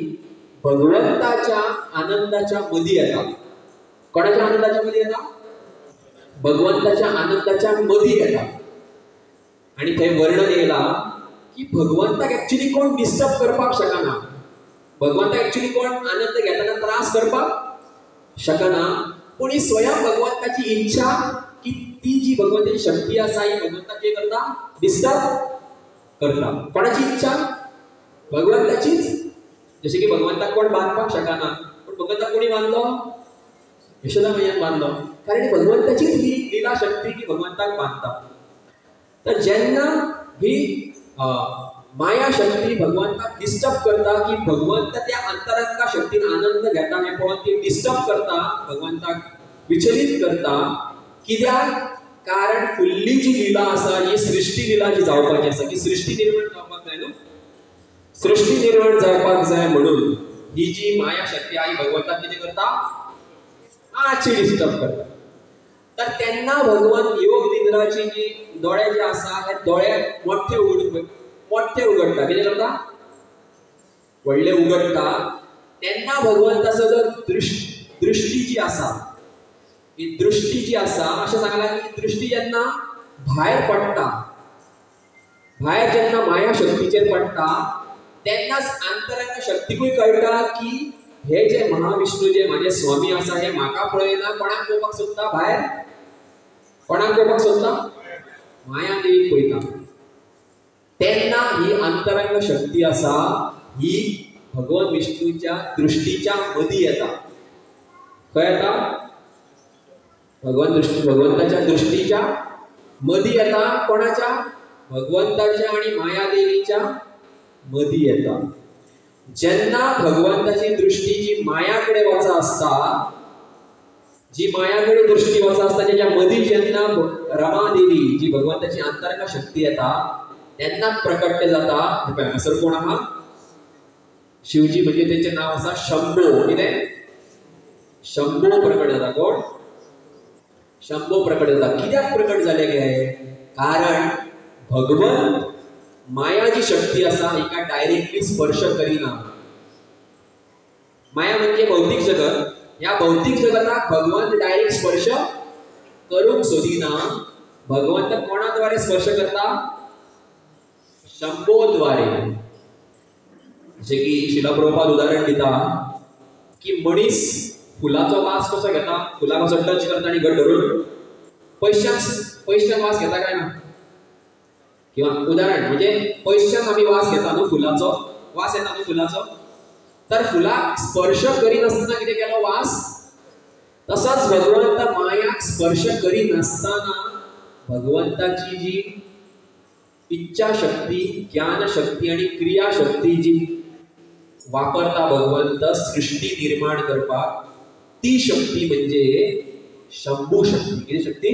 भगवंताच्या आनंदाच्या मदी येता कोणाच्या आनंदाच्या मदी येता भगवंताच्या आनंदाच्या मदी येता आणि थंय वर्णन येयला की भगवंताक एक्चुअली कोण डिस्टर्ब करपाक शकना भगवंताक एक्चुअली कोण आनंद घेताना त्रास करपाक शकना पूण ही स्वयं भगवंताची इच्छा की ती जी भगवंताची शक्ती आसा ही भगवंताक कितें करता डिस्टर्ब करता कोणाची इच्छा भगवंताचीच जशें की भगवंताक कोण बांदपाक शकना पूण भगवंताक कोणी बांदलो यशोदा मैयान बांदलो कारण भगवंताचीच ही लीला शक्ती की भगवंताक बांदता तर जेन्ना ही माया शक्ती भगवंताक डिस्टर्ब करता की भगवंत त्या अंतरंगा शक्तीन आनंद घेता हे पळोवन ती डिस्टर्ब करता भगवंताक विचलित करता कित्याक कारण फुडली जी लीला आसा ही सृष्टी लीला जी जावपाची आसा की सृष्टी निर्माण जावपाक जाय न्हू सृष्टी निर्माण जावपाक जाय म्हणून ही जी माया शक्ती आई भगवंताक कितें करता मातशी डिस्टर्ब करता तर तेन्ना भगवान योग निद्राची जी दोळे जे आसा हे दोळे मोठे उगडटा कितें करता व्हडले उगडटा तेन्ना भगवंताचो जो दृष्टी जी आसा ही दृष्टी जी आसा अशें सांगलां की दृष्टी जेन्ना भायर पडटा भायर जेन्ना माया शक्तीचेर पडटा तेन्नाच अंतरंग शक्तीकूय कळटा की हे जे महाविष्णू जे माझे स्वामी आसा हे म्हाका पळयना कोणाक पळोवपाक सोदता भायर कोणाक पळोवपाक सोदता माया देवीक पळयता तेन्ना ही अंतरंग शक्ती आसा ही भगवान विष्णूच्या दृष्टीच्या मदी येता खंय येता भगवंताच्या दृष्टीच्या मदी येता कोणाच्या भगवंताच्या आणि माया देवीच्या मदी येता जेन्ना भगवंताची दृष्टी जी मायाकडे वचा आसता जी मायाकडे दृष्टी वचा आसता तेच्या मदी जेन्ना रमा देवी जी भगवंताची अंतरंग शक्ती येता तेन्नाच प्रकट जाता हांगासर कोण आहा शिवजी म्हणजे तेचें नांव आसा शंभो कितें शंभो प्रकट जाता कोण शंभो प्रकट जाता कित्याक प्रकट जाले गे कारण भगवंत माया जी शक्ती आसा हिका डायरेक्टली स्पर्श करिना माया म्हणजे भौतिक जगत ह्या भौतिक जगताक भगवंत डायरेक्ट स्पर्श करूंक सोदिना भगवंत कोणाद्वारे स्पर्श करता शंभो द्वारे जशें की शिला प्रभुपाद उदाहरण दिता की मनीस फुलाचो वास कसो घेता फुलाक कसो टच करता आनी घट धरून पयशांक वास घेता काय ना किंवा उदाहरण म्हणजे पयशांक आमी वास घेता न्हू फुलाचो वास येता न्हू फुलाचो तर फुलाक स्पर्श करिनासतना कितें केलो वास तसोच भगवंत मायाक स्पर्श करिनासतना भगवंताची जी इच्छा शक्ती ज्ञान शक्ती आणि क्रिया शक्ती जी वापरता भगवंत सृष्टी निर्माण करपाक ती शक्ती म्हणजे शंभू शक्ती कितें शक्ती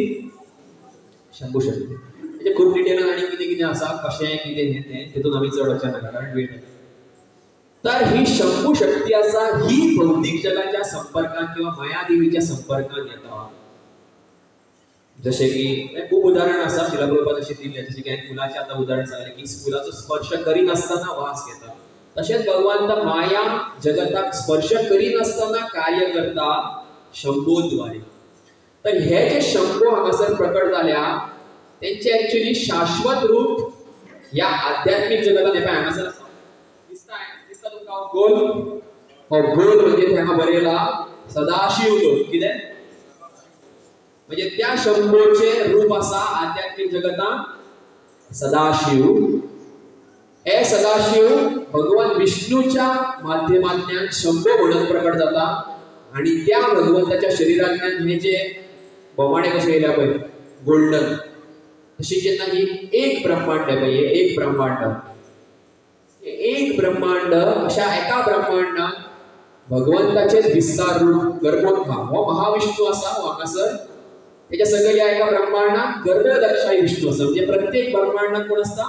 शंभू शक्ती म्हणजे खूप डिटेलान आणि कितें कितें आसा कशें कितें हें तें तितून आमी चड वचना कारण वेळ तर ही शंभू शक्ती आसा ही भौतिक जगाच्या संपर्कात किंवा माया देवीच्या संपर्कात येता जशें की खूप उदाहरण आसा शिला प्रभुपाद अशें दिल्लें जशें की फुलाचें आतां उदाहरण सांगलें की फुलाचो स्पर्श करिनासतना वास घेता तशेंच भगवंत माया जगताक स्पर्श करिनासतना कार्य करता शंभोद्वारे तर हे जे शंभो हांगासर प्रकट जाल्या तेंचे एक्चुअली शाश्वत रूप या आध्यात्मिक जगतात हे हांगासर दिसता तुमका गोल हो गोल म्हणजे हांगा बरयला सदाशिव दोन कितें म्हणजे त्या शंभूचे रूप असा आध्यात्मिक जगतात सदाशिव. हे सदाशिव भगवान विष्णूच्या माध्यमातल्यान शंभू म्हणून प्रकट जाता आणि त्या भगवंताच्या शरीरातल्यान हे जे बोमाडे कशे येयल्या पळय गोल्डन तशी जेन्ना ही एक ब्रह्मांड आहे पळय एक ब्रह्मांड अशा एका ब्रह्मांडात भगवंताचे विस्तार रूप गर्भोत्था हो महाविष्णू असा हांगासर त्याच्या सगळ्या एका ब्रह्मांडात गर्भदक्षाई विष्णू असा म्हणजे प्रत्येक ब्रह्मांडात कोण असता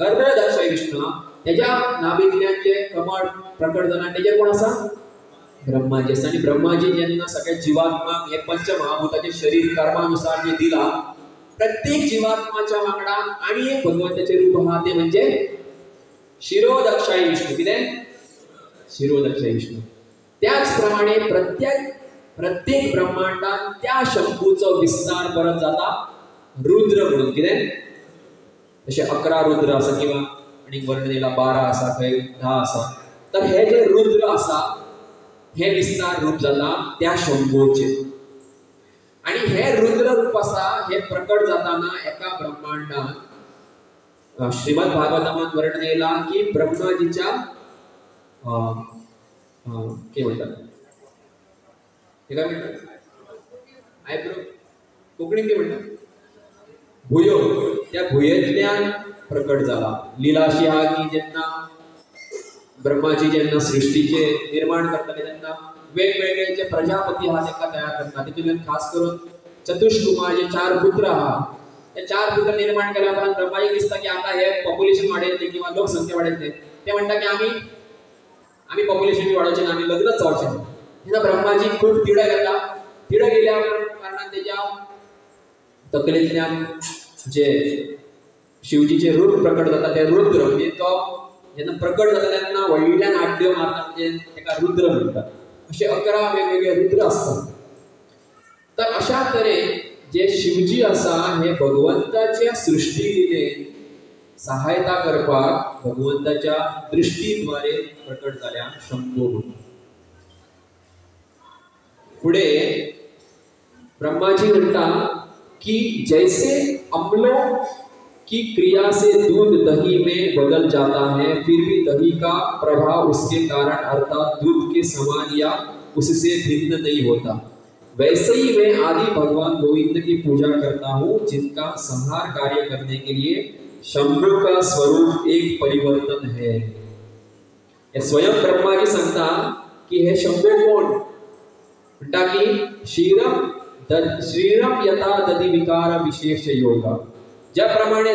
गर्भदक्षाई विष्णू त्याच्या नाभीतल्यान जे कमळ प्रकट जाता त्याचे कोण असा ब्रह्माजी असा आणि ब्रह्माजी जेन्ना सगळ्या जीवात्माक हे पंचमहाभूताचे शरीर कर्मानुसार जे दिला प्रत्येक जीवात्माच्या वांगडा आणि एक भगवंताचे रूप हा ते म्हणजे शिरोदक्षाई विष्णू कितें शिरोदक्षाई विष्णू. त्याचप्रमाणे प्रत्येक ब्रह्मांडात त्या शंभूचो विस्तार परत जाता रुद्र म्हणून कितें जशे 11 रुद्र आसा किंवा आणि वर्णनेला 12 आसा खंय 10 आसा तर हे जे रुद्र आसा हे विस्तार रूप जाता त्या शंभूचे आणि हे रुद्र रूप आसा हे प्रकट जाताना एका ब्रह्मांडात श्रीमद भागवतामात वर्णनेला की ब्रह्माजीच्या काय म्हणतात हे काय म्हणतात आयब्रो कोंकणीत काय म्हणतात भुयो त्या भुयेंतल्यान प्रकट जाला. लीला अशी हा की जेन्ना ब्रह्माजी जेन्ना सृष्टीचे निर्माण करताले तेन्ना वेगवेगळे जे प्रजापती हा ताका तयार करता तितून खास करून चतुष्कुमार जे 4 पुत्र आहा ते 4 पुत्र निर्माण केल्या उपरांत ब्रह्माजी दिसता की आता हे पॉप्युलेशन वाडयतले किंवा लोकसंख्या वाडयतले ते म्हणटा की आम्ही पॉप्युलेशन वाडोवचें आम्ही लग्नच जावचें तेन्ना ब्रह्माजी खूब तिडे गेल्या कारणान तेज्या तकलेंतल्यान जे शिवजीचे रूप प्रकट जाता ते रुद्र म्हणजे तो जेन्ना प्रकट जाता तेन्ना व्हडल्यान आड्ड्यो मारता म्हणजे तेका रुद्र म्हणटात. अशे 11 वेगवेगळे रुद्र असतात. तर अशा तरेन जे शिवजी आसा हे भगवंताच्या सृष्टी लिलेन सहायता करपाक भगवंताच्या दृष्टीद्वारे प्रकट जाल्या शंभू. पुढे ब्रह्माजी म्हणता कि जैसे अम्लों की क्रिया से दूध दही में बदल जाता है फिर भी दही का प्रभाव उसके कारण अर्थात दूध के समान या उससे भिन्न नहीं होता वैसे ही मैं आदि भगवान गोविंद की पूजा करता हूँ जिनका संहार कार्य करने के लिए शंभू का स्वरूप एक परिवर्तन है. स्वयं ब्रह्माजी सांगता की हे शंभू कोण म्हणटा की श्रीरम यथा दधी विकार विशेष योगा ज्याप्रमाणे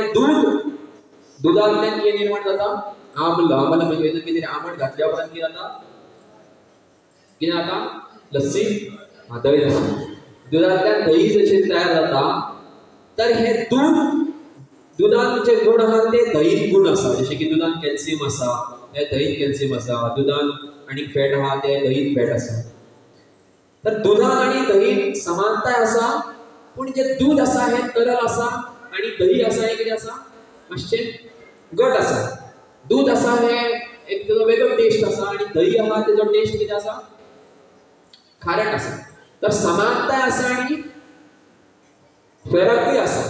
दुधातल्यान कितें निर्माण जाता आमल म्हणजे कितें आमट घातल्या उपरांत कितें जाता लस्सी दही दुधातल्यान दही जशें तयार जाता तर हे दुधान जे गुण आहा ते दहीत गुण आसा जशे की दुधान कॅल्शियम आसा हे दहीत कॅल्शियम आसा दुधान आणि फॅट आहा ते दहीत फॅट आसा. तर दुधान आणि दहीत समानताय आसा पण जे दूध आसा हे तरल आसा आणि दही आसा हे कितें आसा मातशे घट आसा. दूध आसा हे एक तेजो वेगळो टेस्ट आसा आणि दही आहा तेजो टेस्ट कितें आसा खारट आसा. तर समानताय आसा आणि फरकूय आसा.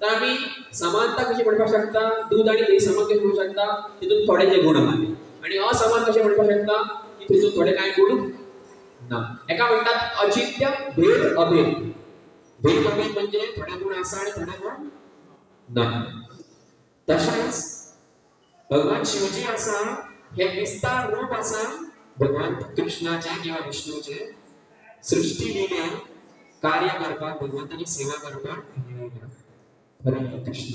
तर आमी समानता कशी म्हणपाक शकता दूध आणि दही समान कशी म्हणू शकता तितून थोडे जे गुण आहात आणि असमान कशे म्हणपाक शकता की तितून थोडे काय गुण ना. एका म्हणतात अचित्य भेद अभेद. भेद अभेद म्हणजे थोडे गुण आसा आणि थोडे गुण ना. तशाच भगवान शिवजी आसा हे विस्तार रूप आसा भगवान कृष्णाचे किंवा विष्णूचे सृष्टी लिलेन कार्य करपाक भगवंताची सेवा करपाक हरे कृष्ण.